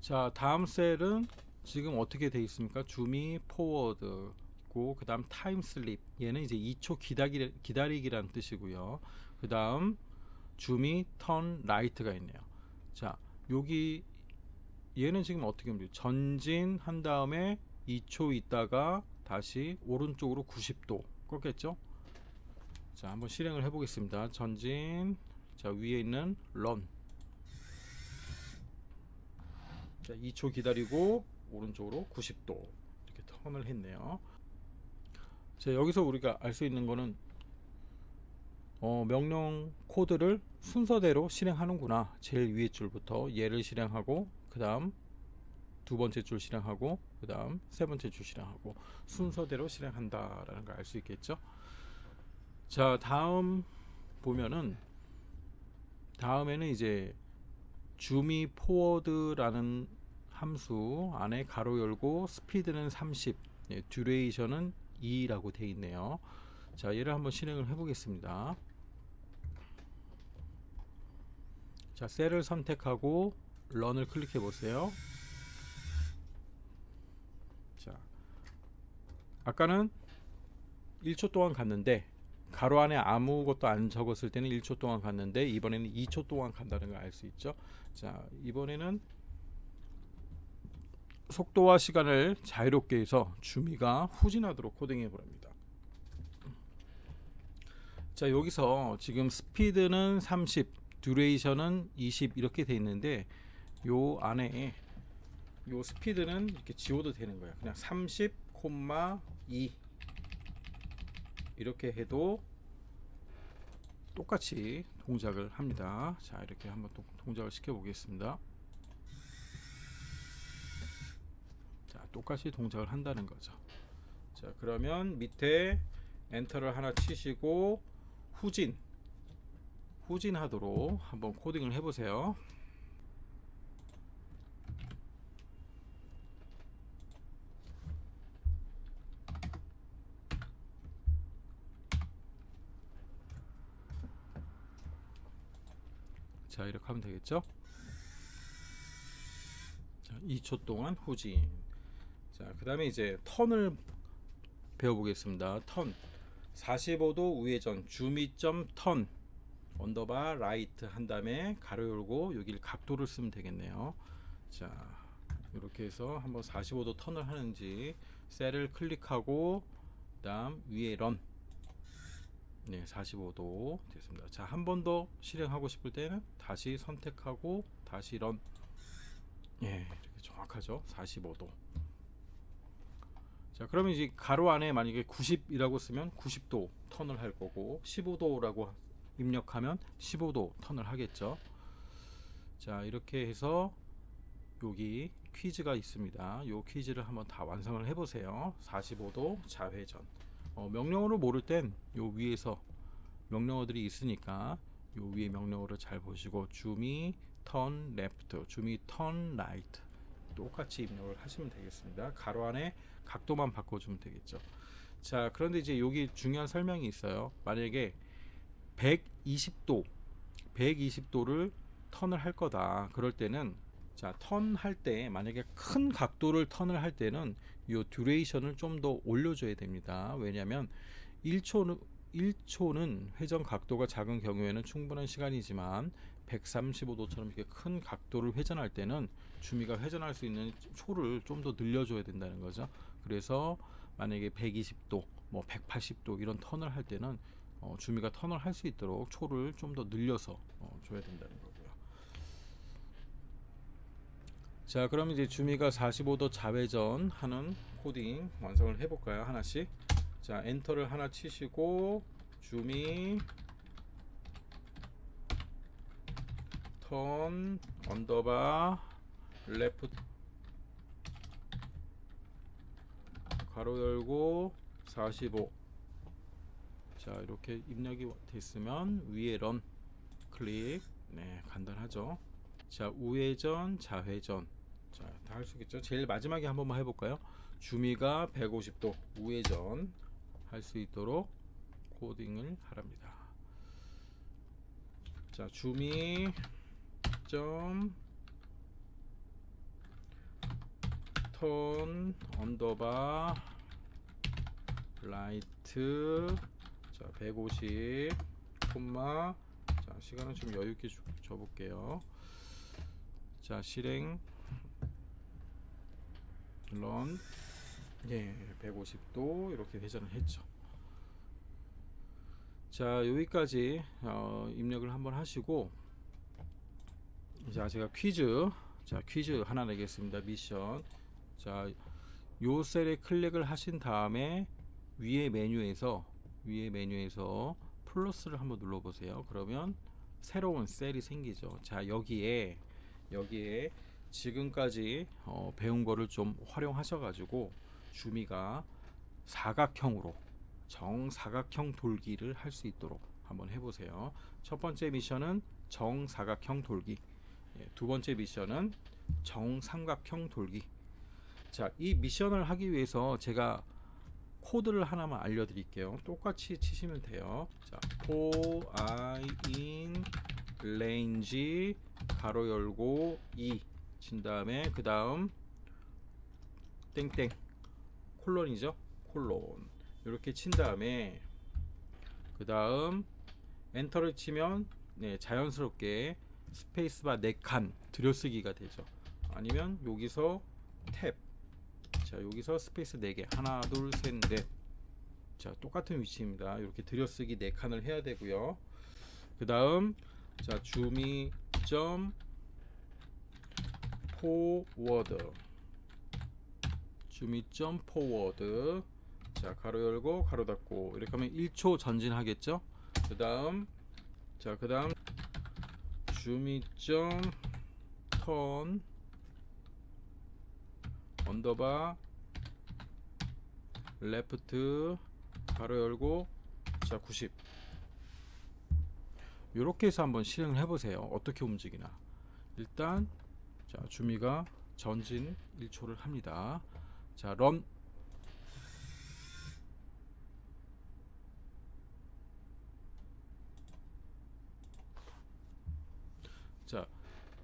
자 다음 셀은 지금 어떻게 되어 있습니까? 주미 포워드 있고 그 다음 타임 슬립 얘는 이제 2초 기다리기라는 뜻이고요. 그 다음 주미 턴 라이트가 있네요. 자 여기 얘는 지금 어떻게 합니까? 전진한 다음에 2초 있다가 다시 오른쪽으로 90도 꺾겠죠. 자 한번 실행을 해 보겠습니다. 전진. 자 위에 있는 런. 자 2초 기다리고 오른쪽으로 90도 이렇게 턴을 했네요. 자 여기서 우리가 알 수 있는 거는 명령 코드를 순서대로 실행하는구나. 제일 위에 줄부터 얘를 실행하고 그 다음 두 번째 줄 실행하고 그 다음 세 번째 줄 실행하고 순서대로 실행한다라는 걸 알 수 있겠죠. 자 다음 보면은 다음에는 이제 주미 포워드라는 함수 안에 가로 열고 스피드는 30 듀레이션은 2라고 되어 있네요. 자 얘를 한번 실행을 해 보겠습니다. 자 셀을 선택하고 런을 클릭해 보세요. 자 아까는 1초 동안 갔는데 가로 안에 아무것도 안 적었을 때는 1초 동안 갔는데 이번에는 2초 동안 간다는 걸 알 수 있죠. 자 이번에는 속도와 시간을 자유롭게 해서 주미가 후진하도록 코딩해 보랍니다. 자 여기서 지금 스피드는 30 듀레이션은 20 이렇게 돼 있는데 요 안에 요 스피드는 이렇게 지워도 되는 거예요. 그냥 30,2 이렇게 해도 똑같이 동작을 합니다. 자 이렇게 한번 또 동작을 시켜 보겠습니다. 자 똑같이 동작을 한다는 거죠. 자 그러면 밑에 엔터를 하나 치시고 후진하도록 한번 코딩을 해보세요. 자 이렇게 하면 되겠죠. 자, 2초 동안 후진. 자 그 다음에 이제 턴을 배워보겠습니다. 턴 45도 우회전 주미점 턴 언더바 라이트 한 다음에 가로 열고 여기를 각도를 쓰면 되겠네요. 자, 이렇게 해서 한번 45도 턴을 하는지 셀을 클릭하고 그다음 위에 런. 네, 45도 됐습니다. 자, 한 번 더 실행하고 싶을 때는 다시 선택하고 다시 런. 예, 이렇게 정확하죠. 45도. 자, 그러면 이제 가로 안에 만약에 90이라고 쓰면 90도 턴을 할 거고 15도라고 입력하면 15도 턴을 하겠죠. 자, 이렇게 해서 여기 퀴즈가 있습니다. 요 퀴즈를 한번 다 완성을 해보세요. 45도 좌회전. 명령어로 모를 땐 요 위에서 명령어들이 있으니까 요 위에 명령어를 잘 보시고 주미 턴 레프트, 주미 턴 라이트 똑같이 입력을 하시면 되겠습니다. 가로 안에 각도만 바꿔주면 되겠죠. 자, 그런데 이제 여기 중요한 설명이 있어요. 만약에 120도를 턴을 할 거다. 그럴 때는 자, 턴할 때 만약에 큰 각도를 턴을 할 때는 이 듀레이션을 좀 더 올려줘야 됩니다. 왜냐하면 1초는 회전 각도가 작은 경우에는 충분한 시간이지만 135도처럼 이렇게 큰 각도를 회전할 때는 주미가 회전할 수 있는 초를 좀 더 늘려줘야 된다는 거죠. 그래서 만약에 120도, 뭐 180도 이런 턴을 할 때는 주미가 턴을 할 수 있도록 초를 좀 더 늘려서 줘야 된다는 거고요. 자, 그럼 이제 주미가 45도 좌회전 하는 코딩 완성을 해볼까요? 하나씩. 자, 엔터를 하나 치시고 주미 턴 언더바 레프트 가로 열고 45. 자, 이렇게 입력이 됐으면 위에 런 클릭. 네, 간단하죠. 자, 우회전 좌회전. 자, 다 할 수 있겠죠. 제일 마지막에 한 번만 해볼까요? 주미가 150도 우회전 할 수 있도록 코딩을 하랍니다. 자, 주미 점 턴 언더바 라이트. 자, 150 콤마. 자, 시간은 좀 여유 있게 줘볼게요. 자, 실행 런. 예, 150도 이렇게 회전을 했죠. 자, 여기까지 입력을 한번 하시고, 자, 제가 퀴즈 하나 내겠습니다. 미션. 자, 요 셀에 클릭을 하신 다음에 위에 메뉴에서 플러스를 한번 눌러 보세요. 그러면 새로운 셀이 생기죠. 자, 여기에 지금까지 배운 거를 좀 활용하셔 가지고 주미가 사각형으로 정사각형 돌기를 할 수 있도록 한번 해보세요. 첫 번째 미션은 정사각형 돌기, 두 번째 미션은 정삼각형 돌기. 자, 이 미션을 하기 위해서 제가 코드를 하나만 알려드릴게요. 똑같이 치시면 돼요. 자, for I in range 가로 열고 2 친 다음에 그 다음 땡땡 콜론이죠. 콜론 이렇게 친 다음에 그 다음 엔터를 치면 자연스럽게 스페이스바 4칸 들여쓰기가 되죠. 아니면 여기서 탭. 자, 여기서 스페이스 4개 하나 둘 셋 넷. 자, 똑같은 위치입니다. 이렇게 들여쓰기 4칸을 해야 되고요. 그 다음 자, 주미 점 포워드 자, 가로 열고 가로 닫고 이렇게 하면 1초 전진하겠죠. 그 다음 주미점 턴 언더바 레프트 가로 열고 자, 90. 이렇게 해서 한번 실행을 해보세요. 어떻게 움직이나. 일단 자, 주미가 전진 1초를 합니다. 자, 런. 자,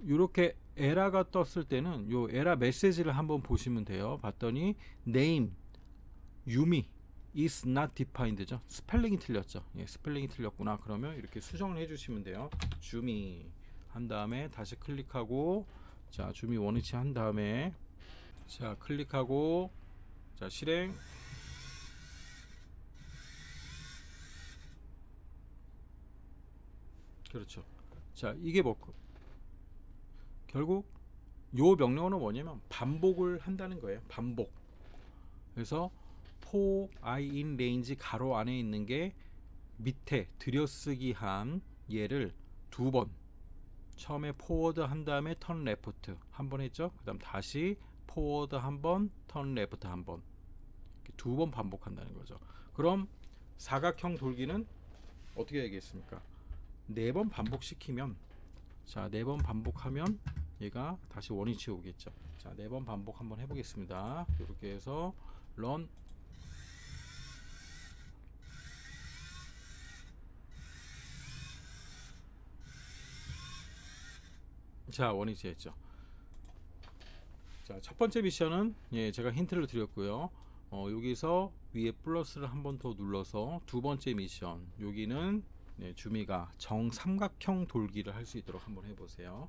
이렇게 에러가 떴을 때는 요 에러 메시지를 한번 보시면 돼요. 봤더니 네임 유미 is not defined죠. 스펠링이 틀렸죠. 예, 스펠링이 틀렸구나. 그러면 이렇게 수정을 해주시면 돼요. 줌이 한 다음에 다시 클릭하고, 자 줌이 원위치 한 다음에, 자 클릭하고, 자 실행. 그렇죠. 자 이게 뭐 결국 요 명령어는 뭐냐면 반복을 한다는 거예요. 반복. 그래서 for I in range 가로 안에 있는 게 밑에 들여쓰기 한 얘를 두 번, 처음에 forward 한 다음에 turn left 한 번 했죠. 그 다음 다시 forward 한 번, turn left 한 번, 두 번 반복한다는 거죠. 그럼 사각형 돌기는 어떻게 하겠습니까? 네 번 반복시키면, 자 네 번 반복하면 얘가 다시 원위치 오겠죠. 자 네 번 반복 한번 해보겠습니다. 이렇게 해서 run. 자 원위치 했죠. 자 첫 번째 미션은 예 제가 힌트를 드렸고요. 여기서 위에 플러스를 한 번 더 눌러서 두 번째 미션, 여기는 네, 주미가 정삼각형 돌기를 할 수 있도록 한번 해보세요.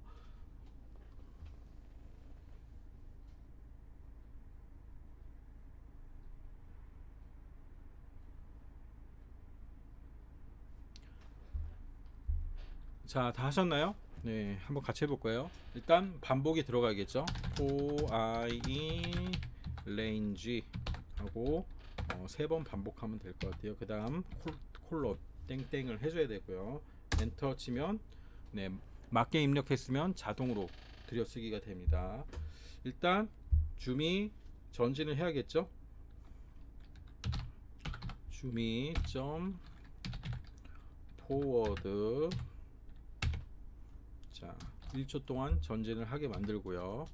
자 다 하셨나요? 네 한번 같이 해볼 거예요. 일단 반복이 들어가겠죠. for I in range 하고 세 번 반복하면 될 것 같아요. 그 다음 콜론 땡땡을 해줘야 되고요. 엔터 치면 네 맞게 입력했으면 자동으로 들여쓰기가 됩니다. 일단 줌이 전진을 해야겠죠. 줌이 점 포워드, 자 1초 동안 전진을 하게 만들고요.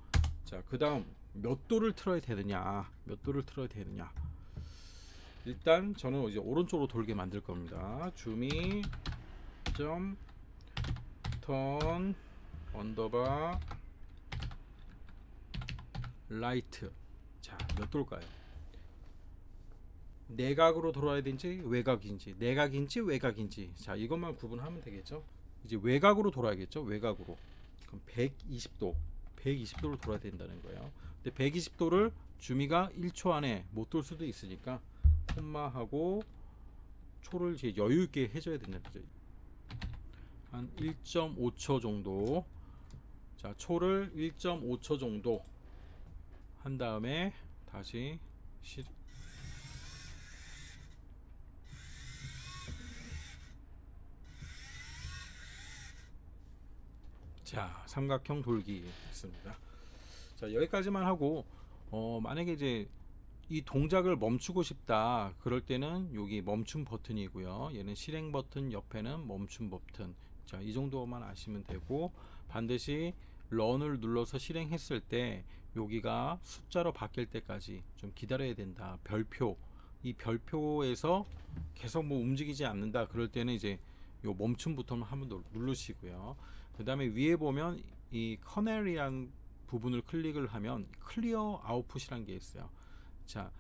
자 그 다음 몇 도를 틀어야 되느냐, 몇 도를 틀어야 되느냐. 일단 저는 이제 오른쪽으로 돌게 만들 겁니다. 줌이 점 턴 언더바 라이트. 자 몇 도일까요? 내각으로 돌아야 되는지 외곽인지, 내각인지 외곽인지, 자 이것만 구분하면 되겠죠. 이제 외곽으로 돌아야겠죠. 외곽으로. 그럼 120도 120도로 돌아야 된다는 거예요. 근데 120도를 주미가 1초 안에 못 돌 수도 있으니까 콤마하고 초를 이제 여유 있게 해줘야 된다는 거죠. 한 1.5초 정도. 자 초를 1.5초 정도 한 다음에 다시 자 삼각형 돌기 했습니다. 자 여기까지만 하고 만약에 이제 이 동작을 멈추고 싶다 그럴 때는 여기 멈춤 버튼이고요. 얘는 실행 버튼, 옆에는 멈춤 버튼. 자 이 정도만 아시면 되고, 반드시 런을 눌러서 실행했을 때 여기가 숫자로 바뀔 때까지 좀 기다려야 된다. 별표, 이 별표에서 계속 뭐 움직이지 않는다 그럴 때는 이제 요 멈춤 버튼을 한번 더 누르시고요. 그 다음에 위에 보면 이 커넬이란 부분을 클릭을 하면 클리어 아웃풋이라는 게 있어요. 자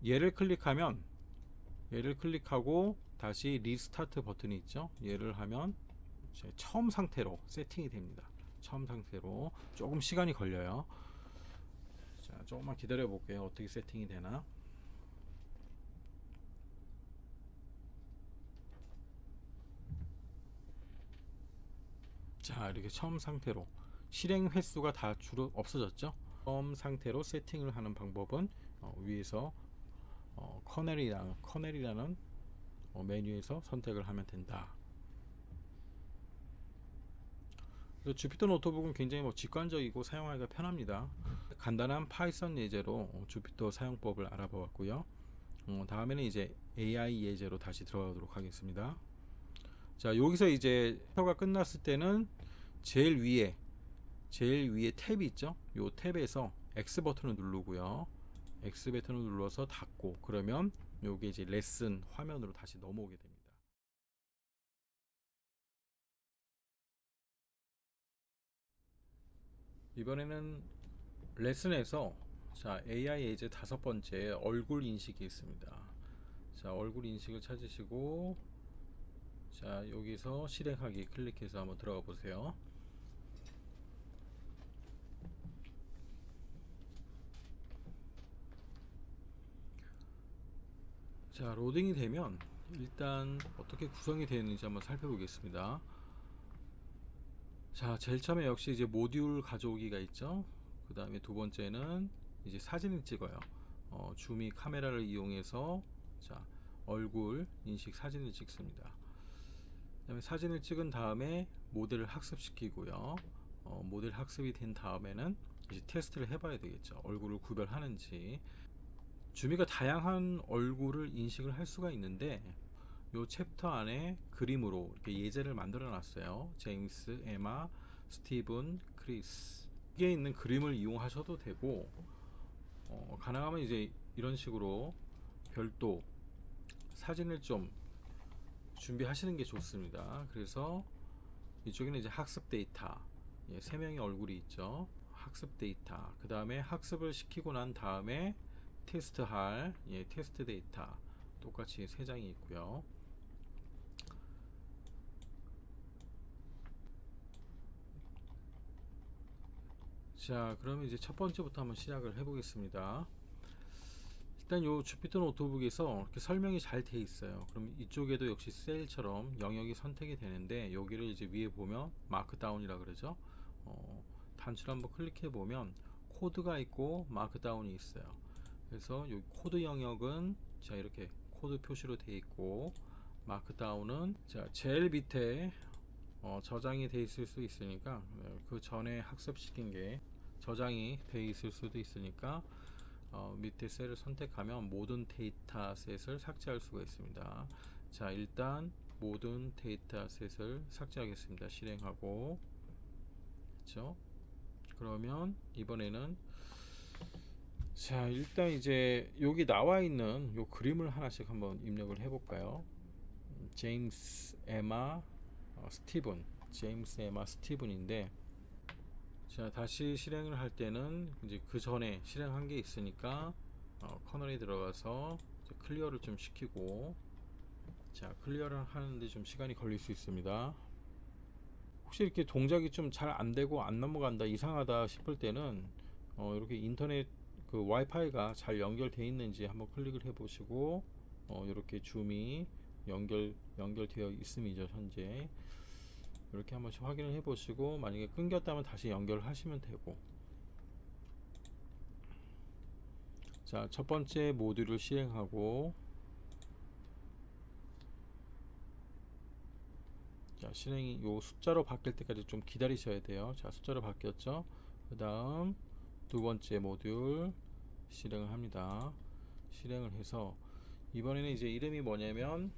얘를 클릭하면, 얘를 클릭하고 다시 리스타트 버튼이 있죠. 얘를 하면 처음 상태로 세팅이 됩니다. 처음 상태로 조금 시간이 걸려요. 자 조금만 기다려 볼게요. 어떻게 세팅이 되나. 자 이렇게 처음 상태로, 실행 횟수가 다 주로 없어졌죠. 처음 상태로 세팅을 하는 방법은 위에서 커넬이라는 메뉴에서 선택을 하면 된다. 주피터 노트북은 굉장히 직관적이고 사용하기가 편합니다. 간단한 파이썬 예제로 주피터 사용법을 알아보았고요. 다음에는 이제 AI 예제로 다시 들어가도록 하겠습니다. 자 여기서 이제 가 끝났을 때는 제일 위에 탭이 있죠. 요 탭에서 X 버튼을 누르고요. X 버튼을 눌러서 닫고, 그러면 요게 이제 레슨 화면으로 다시 넘어오게 됩니다. 이번에는 레슨에서 자 AI 예제 다섯 번째 얼굴 인식이 있습니다. 자, 얼굴 인식을 찾으시고, 자, 여기서 실행하기 클릭해서 한번 들어가 보세요. 자, 로딩이 되면 일단 어떻게 구성이 되어 있는지 한번 살펴보겠습니다. 자, 제일 처음에 역시 이제 모듈 가져오기가 있죠. 그 다음에 두 번째는 이제 사진을 찍어요. 줌이 카메라를 이용해서 자, 얼굴 인식 사진을 찍습니다. 그 다음에 사진을 찍은 다음에 모델을 학습시키고요. 모델 학습이 된 다음에는 이제 테스트를 해봐야 되겠죠. 얼굴을 구별하는지. 주미가 다양한 얼굴을 인식을 할 수가 있는데 요 챕터 안에 그림으로 이렇게 예제를 만들어 놨어요. 제임스, 에마, 스티븐, 크리스. 여기에 있는 그림을 이용하셔도 되고 가능하면 이제 이런 식으로 별도 사진을 좀 준비하시는 게 좋습니다. 그래서 이쪽에는 이제 학습 데이터, 세 명의 얼굴이 있죠. 학습 데이터. 그 다음에 학습을 시키고 난 다음에 테스트할 테스트 데이터 똑같이 세 장이 있고요. 자, 그러면 이제 첫 번째부터 한번 시작을 해보겠습니다. 일단 요 주피터 노트북에서 이렇게 설명이 잘 돼 있어요. 그럼 이쪽에도 역시 셀처럼 영역이 선택이 되는데 여기를 이제 위에 보면 마크다운이라 그러죠. 단추를 한번 클릭해 보면 코드가 있고 마크다운이 있어요. 그래서 이 코드 영역은 자 이렇게 코드 표시로 되어 있고 마크다운은 자 제일 밑에 저장이 되어 있을 수 있으니까 그 전에 학습시킨 게 저장이 되어 있을 수도 있으니까 밑에 셀을 선택하면 모든 데이터셋을 삭제할 수가 있습니다. 자, 일단 모든 데이터셋을 삭제하겠습니다. 실행하고 그렇죠? 그러면 이번에는 자, 일단 이제 여기 나와 있는 요 그림을 하나씩 한번 입력을 해 볼까요? 제임스, 에마, 스티븐. 제임스, 에마, 스티븐인데 자, 다시 실행을 할 때는 이제 그 전에 실행한 게 있으니까 커널에 들어가서 클리어를 좀 시키고 자, 클리어를 하는데 좀 시간이 걸릴 수 있습니다. 혹시 이렇게 동작이 좀 잘 안 되고 안 넘어간다, 이상하다 싶을 때는 이렇게 인터넷 그 와이파이가 잘 연결되어 있는지 한번 클릭을 해 보시고 이렇게 줌이 연결되어 있음이죠, 현재. 이렇게 한 번씩 확인을 해 보시고 만약에 끊겼다면 다시 연결을 하시면 되고 자, 첫 번째 모듈을 실행하고 자, 실행이 요 숫자로 바뀔 때까지 좀 기다리셔야 돼요. 자, 숫자로 바뀌었죠. 그 다음 두 번째 모듈 실행을 합니다. 실행을 해서 이번에는 이제 이름이 뭐냐면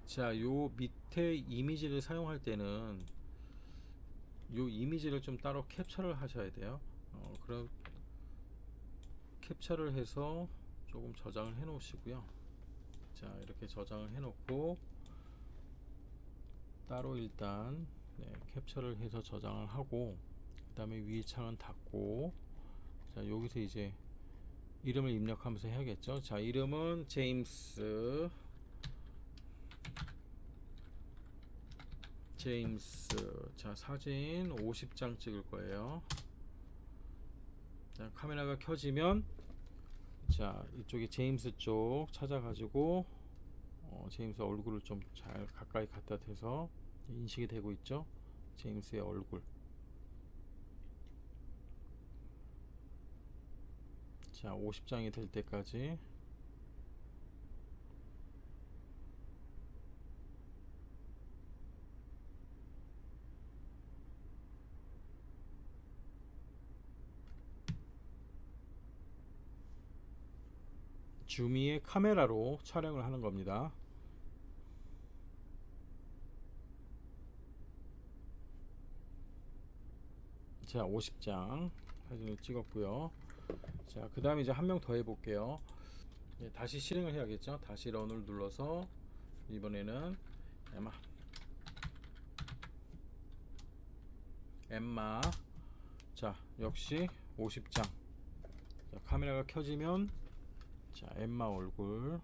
자, 요 밑에 이미지를 사용할 때는 요 이미지를 좀 따로 캡처를 하셔야 돼요. 그럼 캡처를 해서 조금 저장을 해 놓으시고요. 자, 이렇게 저장을 해 놓고 따로 일단 캡처를 해서 저장을 하고 그 다음에 위에 창은 닫고 자, 여기서 이제 이름을 입력하면서 해야겠죠. 자, 이름은 제임스 자, 사진 50장 찍을 거예요. 자, 카메라가 켜지면 자, 이쪽에 제임스 쪽 찾아가지고 제임스 얼굴을 좀 잘 가까이 갖다 대서 인식이 되고 있죠. 제임스의 얼굴. 자, 50장이 될 때까지 줌이의 카메라로 촬영을 하는 겁니다. 자, 50장 사진을 찍었고요. 자, 그 다음에 이제 한 명 더 해볼게요. 다시 실행을 해야겠죠. 다시 런을 눌러서 이번에는 엠마 자, 역시 50장 자, 카메라가 켜지면 자, 엠마 얼굴.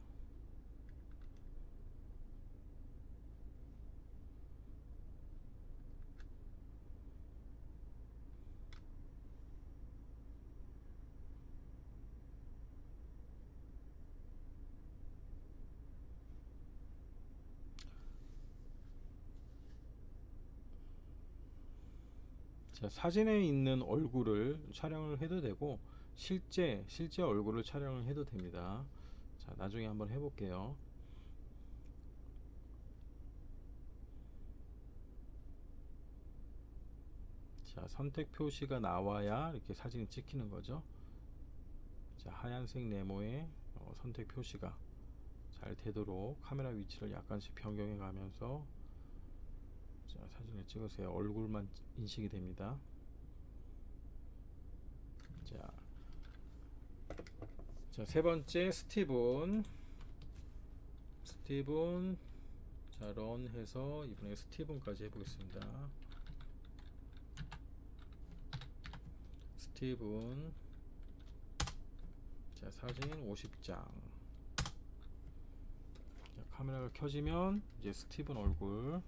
자, 사진에 있는 얼굴을 촬영을 해도 되고 실제 얼굴을 촬영을 해도 됩니다. 자, 나중에 한번 해볼게요. 자, 선택 표시가 나와야 이렇게 사진이 찍히는 거죠. 자, 하얀색 네모에 선택 표시가 잘 되도록 카메라 위치를 약간씩 변경해 가면서 자, 사진을 찍으세요. 얼굴만 인식이 됩니다. 자, 세 번째 스티븐. 자, 런 해서 이번에 스티븐까지 해보겠습니다. 스티븐. 자, 사진 50장. 자, 카메라가 켜지면 이제 스티븐 얼굴.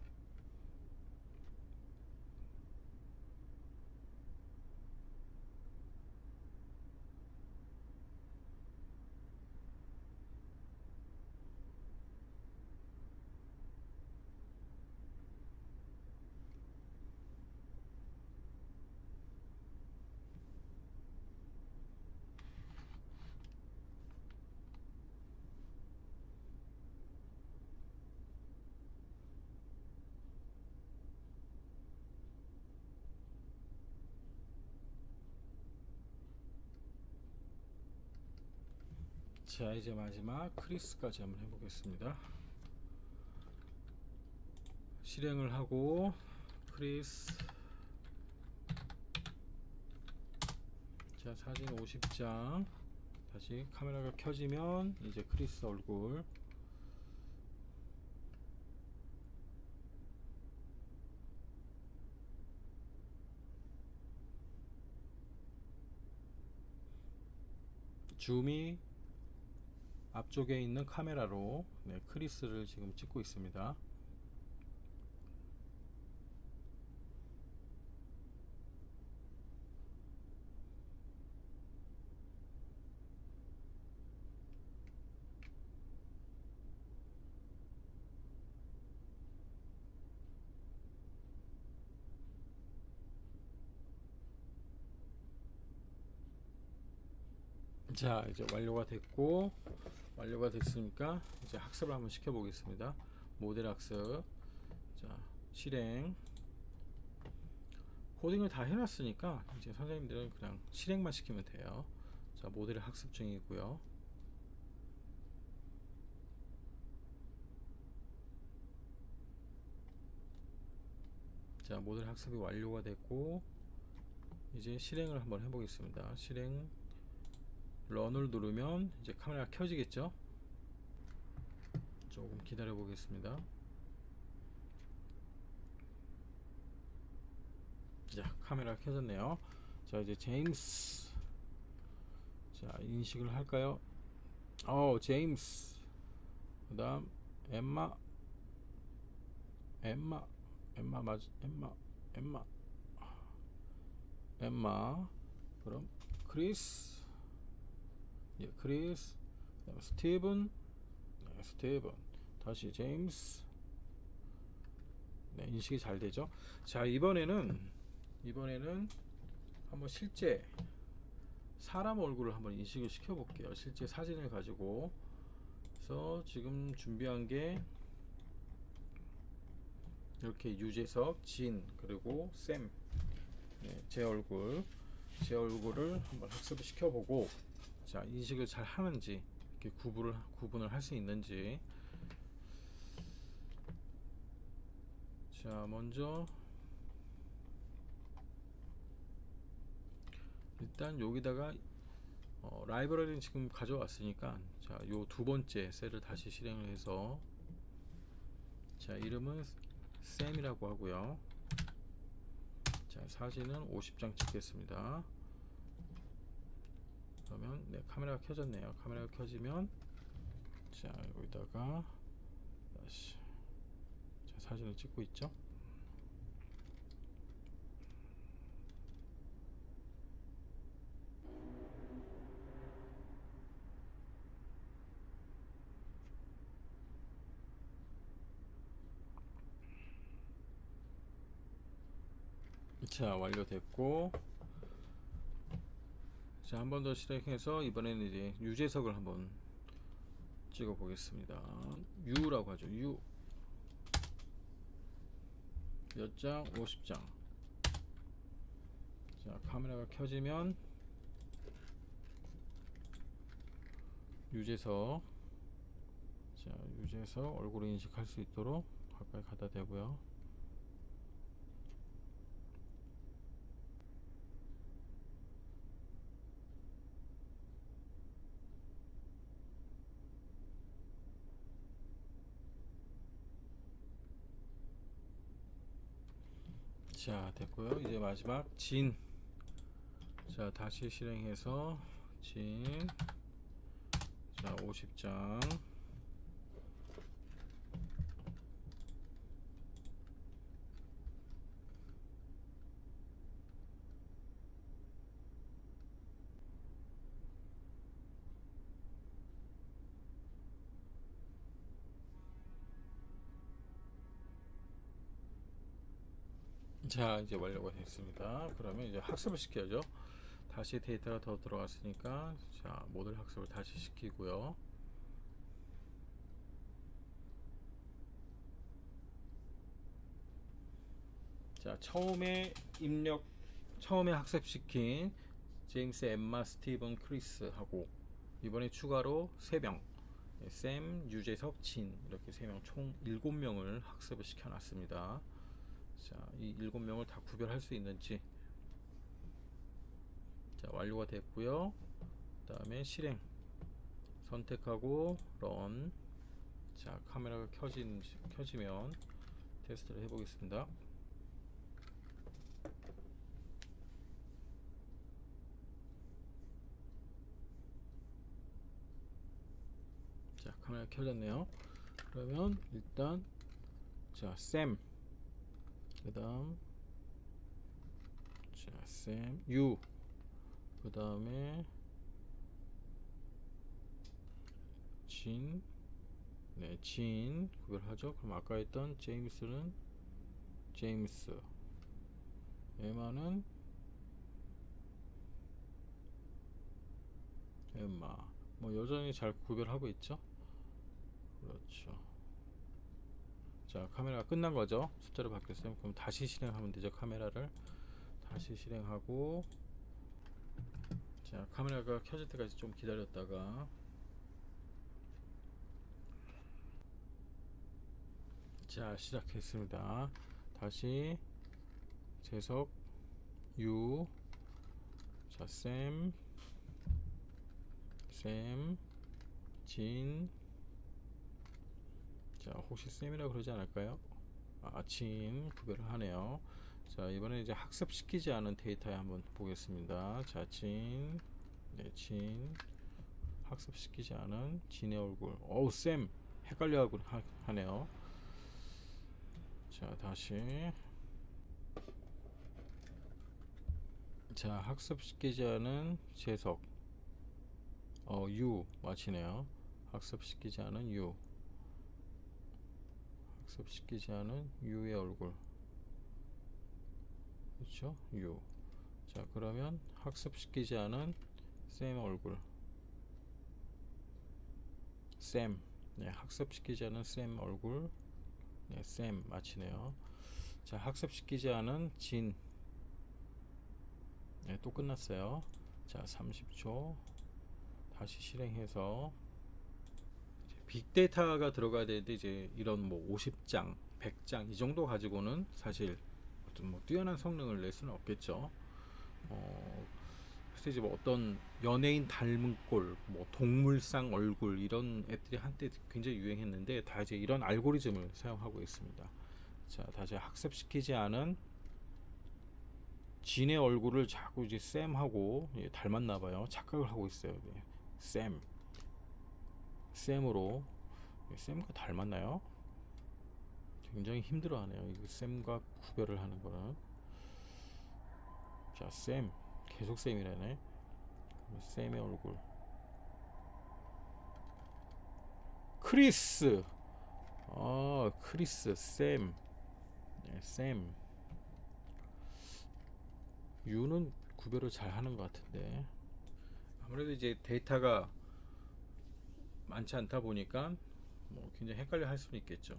자, 이제 마지막 크리스까지 한번 해보겠습니다. 실행을 하고 크리스. 자, 사진 50장. 다시 카메라가 켜지면 이제 크리스 얼굴. 줌이 앞쪽에 있는 카메라로 크리스를 지금 찍고 있습니다. 자, 이제 완료가 됐으니까 이제 학습을 한번 시켜 보겠습니다. 모델 학습. 자, 실행. 코딩을 다 해놨으니까 이제 선생님들은 그냥 실행만 시키면 돼요. 자, 모델 학습 중이고요. 자, 모델 학습이 완료가 됐고 이제 실행을 한번 해보겠습니다. 실행. 런을 누르면 이제 카메라가 켜지겠죠. 조금 기다려 보겠습니다. 자, 카메라가 켜졌네요. 자, 이제 제임스. 자, 인식을 할까요? 제임스. 그 다음 엠마. 그럼 크리스. 예, 크리스. 그다음 스티븐. 네, 스티븐. 다시 제임스. 네, 인식이 잘 되죠. 자, 이번에는 한번 실제 사람 얼굴을 한번 인식을 시켜 볼게요. 실제 사진을 가지고. 그래서 지금 준비한 게 이렇게 유재석, 진, 그리고 샘. 네, 제 얼굴을 한번 학습을 시켜보고, 자, 인식을 잘 하는지, 이렇게 구분을 할 수 있는지. 자, 먼저 일단 여기다가 라이브러리는 지금 가져왔으니까, 자, 요 두 번째 셀을 다시 실행을 해서, 자, 이름은 샘이라고 하고요. 자, 사진은 50장 찍겠습니다. 그러면 네, 카메라가 켜졌네요. 카메라가 켜지면 자, 여기다가 다시 자, 사진을 찍고 있죠. 자, 완료됐고, 자, 한 번 더 실행해서 이번에는 이제 유재석을 한번 찍어 보겠습니다. U라고 하죠. U 몇 장? 50장. 자, 카메라가 켜지면 유재석, 자, 유재석 얼굴을 인식할 수 있도록 가까이 갖다 대고요. 자, 됐고요. 이제 마지막 진. 자, 다시 실행해서 진. 자, 50장. 자, 이제 완료가 됐습니다. 그러면 이제 학습을 시켜야죠. 다시 데이터가 더 들어갔으니까 자, 모듈 학습을 다시 시키고요. 자, 처음에 학습시킨 제임스, 엠마, 스티븐, 크리스 하고 이번에 추가로 3명 샘, 유재석, 진 이렇게 3명 총 7명을 학습을 시켜놨습니다. 자, 이 7명을 다 구별할 수 있는지 자, 완료가 됐고요. 그 다음에 실행 선택하고 런. 자, 카메라가 켜지면 테스트를 해보겠습니다. 자, 카메라 켜졌네요. 그러면 일단 자, 샘, 그 다음 자, 샘, 유, 그 다음에 진, 네, 진 구별하죠. 그럼 아까 했던 제임스는 제임스, 에마는 에마. 뭐 여전히 잘 구별하고 있죠. 그렇죠. 자, 카메라가 끝난 거죠. 숫자로 바뀌었어요. 그럼 다시 실행하면 되죠. 카메라를 다시 실행하고, 자, 카메라가 켜질 때까지 좀 기다렸다가, 자, 시작했습니다. 다시 재석, 유, 자, 샘, 진. 자, 혹시 쌤이라고 그러지 않을까요? 아, 진 구별을 하네요. 자, 이번에 이제 학습시키지 않은 데이터에 한번 보겠습니다. 자, 진, 네, 진, 학습시키지 않은 진의 얼굴. 어우, 쌤 헷갈려하고 하네요. 자, 다시. 자, 학습시키지 않은 재석. 유 맞히네요. 학습시키지 않은 유. 학습시키지 않은 유의 얼굴. 그렇죠? 유. 자, 그러면 학습시키지 않은 샘 얼굴. 샘. 네, 학습시키지 않은 샘 얼굴. 네, 샘 맞히네요. 자, 학습시키지 않은 진. 네, 또 끝났어요. 자, 30초. 다시 실행해서 빅데이터가 들어가야 되는데 이제 이런 뭐 50장, 100장 이 정도 가지고는 사실 좀 뭐 뛰어난 성능을 낼 수는 없겠죠. 그래서 이제 뭐 어떤 연예인 닮은 꼴, 뭐 동물상 얼굴 이런 앱들이 한때 굉장히 유행했는데 다 이제 이런 알고리즘을 사용하고 있습니다. 자, 다시 학습시키지 않은 진의 얼굴을 자꾸 이제 샘하고 닮았나 봐요. 착각을 하고 있어요. 네. 샘으로 샘과 닮았나요? 굉장히 힘들어하네요. 이 샘과 구별을 하는 거는. 자, 계속 샘이라네. 샘의 얼굴. 크리스. 크리스, 샘. 유는 구별을 잘 하는 것 같은데. 아무래도 이제 데이터가 많지 않다 보니까 뭐 굉장히 헷갈려 할 수는 있겠죠.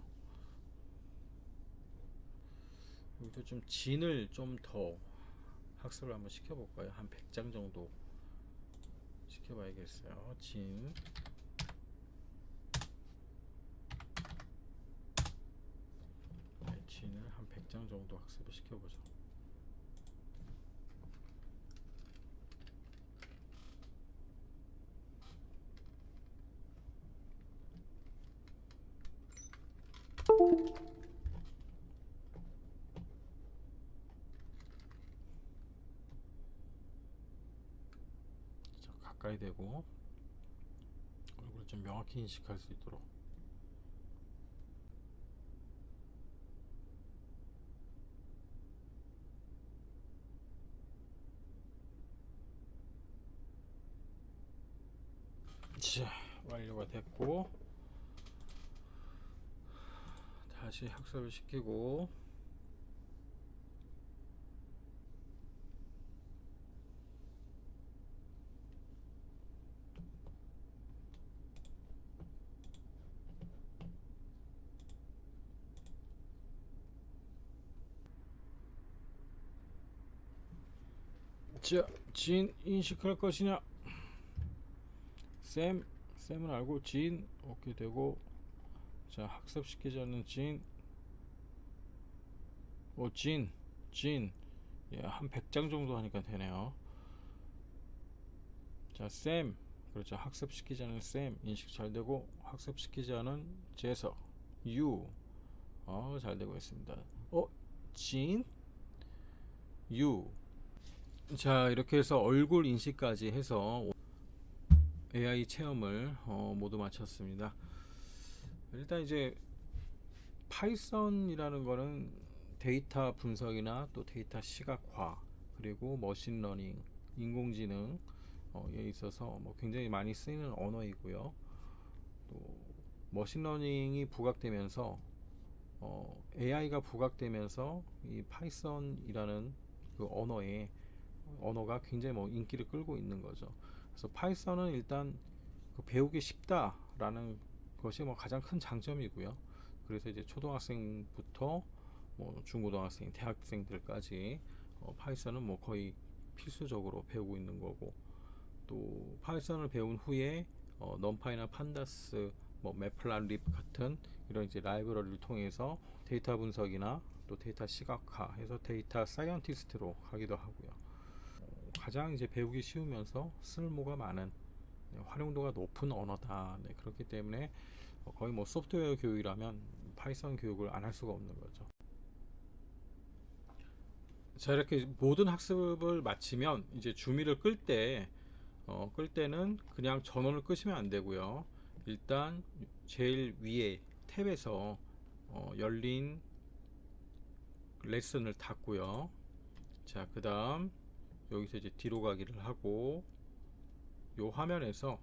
여기도 좀 진을 좀 더 학습을 한번 시켜볼까요? 한 100장 정도 시켜봐야겠어요. 진을 한 100장 정도 학습을 시켜보죠. 자, 가까이 대고 얼굴을 좀 명확히 인식할 수 있도록. 자, 완료가 됐고 다시 학습을 시키고 자, 진 인식할 것이냐? 샘은 알고 진 오케이 되고, 자, 학습시키지 않는 진 예, 한 100장 정도 하니까 되네요. 자, 그렇죠. 학습시키지 않은 인식 잘 되고, 학습시키지 않은 재석 유 잘 되고 있습니다. 진 유. 자, 이렇게 해서 얼굴 인식까지 해서 AI 체험을 모두 마쳤습니다. 일단 이제 파이썬이라는 거는 데이터 분석이나 또 데이터 시각화 그리고 머신러닝, 인공지능에 있어서 뭐 굉장히 많이 쓰이는 언어이고요. 또 머신러닝이 부각되면서 AI가 부각되면서 이 파이썬이라는 그 언어가 굉장히 뭐 인기를 끌고 있는 거죠. 그래서 파이썬은 일단 배우기 쉽다라는 것이 뭐 가장 큰 장점이고요. 그래서 이제 초등학생부터 뭐 중고등학생, 대학생들까지 파이썬은 뭐 거의 필수적으로 배우고 있는 거고, 또 파이썬을 배운 후에 넘파이나 판다스, 뭐 매플란립 같은 이런 이제 라이브러리를 통해서 데이터 분석이나 또 데이터 시각화해서 데이터 사이언티스트로 가기도 하고요. 가장 이제 배우기 쉬우면서 쓸모가 많은, 활용도가 높은 언어다. 그렇기 때문에 거의 뭐 소프트웨어 교육이라면 파이썬 교육을 안 할 수가 없는 거죠. 자, 이렇게 모든 학습을 마치면 이제 주미를 끌 때는 그냥 전원을 끄시면 안 되고요. 일단 제일 위에 탭에서 열린 레슨을 닫고요. 자, 그 다음 여기서 이제 뒤로 가기를 하고 요 화면에서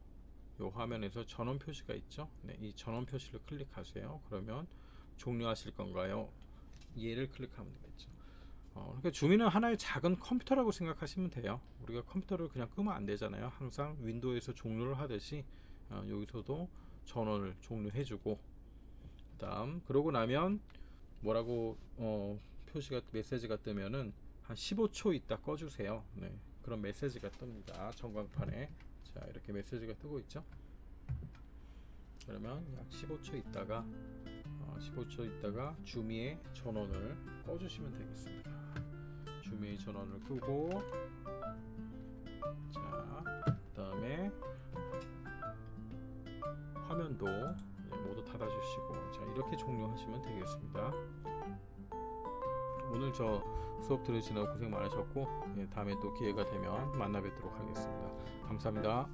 전원 표시가 있죠. 이 전원 표시를 클릭하세요. 그러면 종료하실 건가요? 얘를 클릭하면 되겠죠. 그러니까 주미는 하나의 작은 컴퓨터라고 생각하시면 돼요. 우리가 컴퓨터를 그냥 끄면 안 되잖아요. 항상 윈도우에서 종료를 하듯이 여기서도 전원을 종료해주고, 그다음 그러고 나면 뭐라고 메시지가 뜨면은 한 15초 있다 꺼주세요. 그런 메시지가 뜹니다. 전광판에. 자, 이렇게 메시지가 뜨고 있죠. 그러면 약 15초 있다가 주미의 전원을 꺼주시면 되겠습니다. 주미의 전원을 끄고, 자, 그 다음에 화면도 모두 닫아주시고, 자, 이렇게 종료하시면 되겠습니다. 오늘 저 수업 들으시느라 고생 많으셨고, 예, 다음에 또 기회가 되면 만나 뵙도록 하겠습니다. 감사합니다.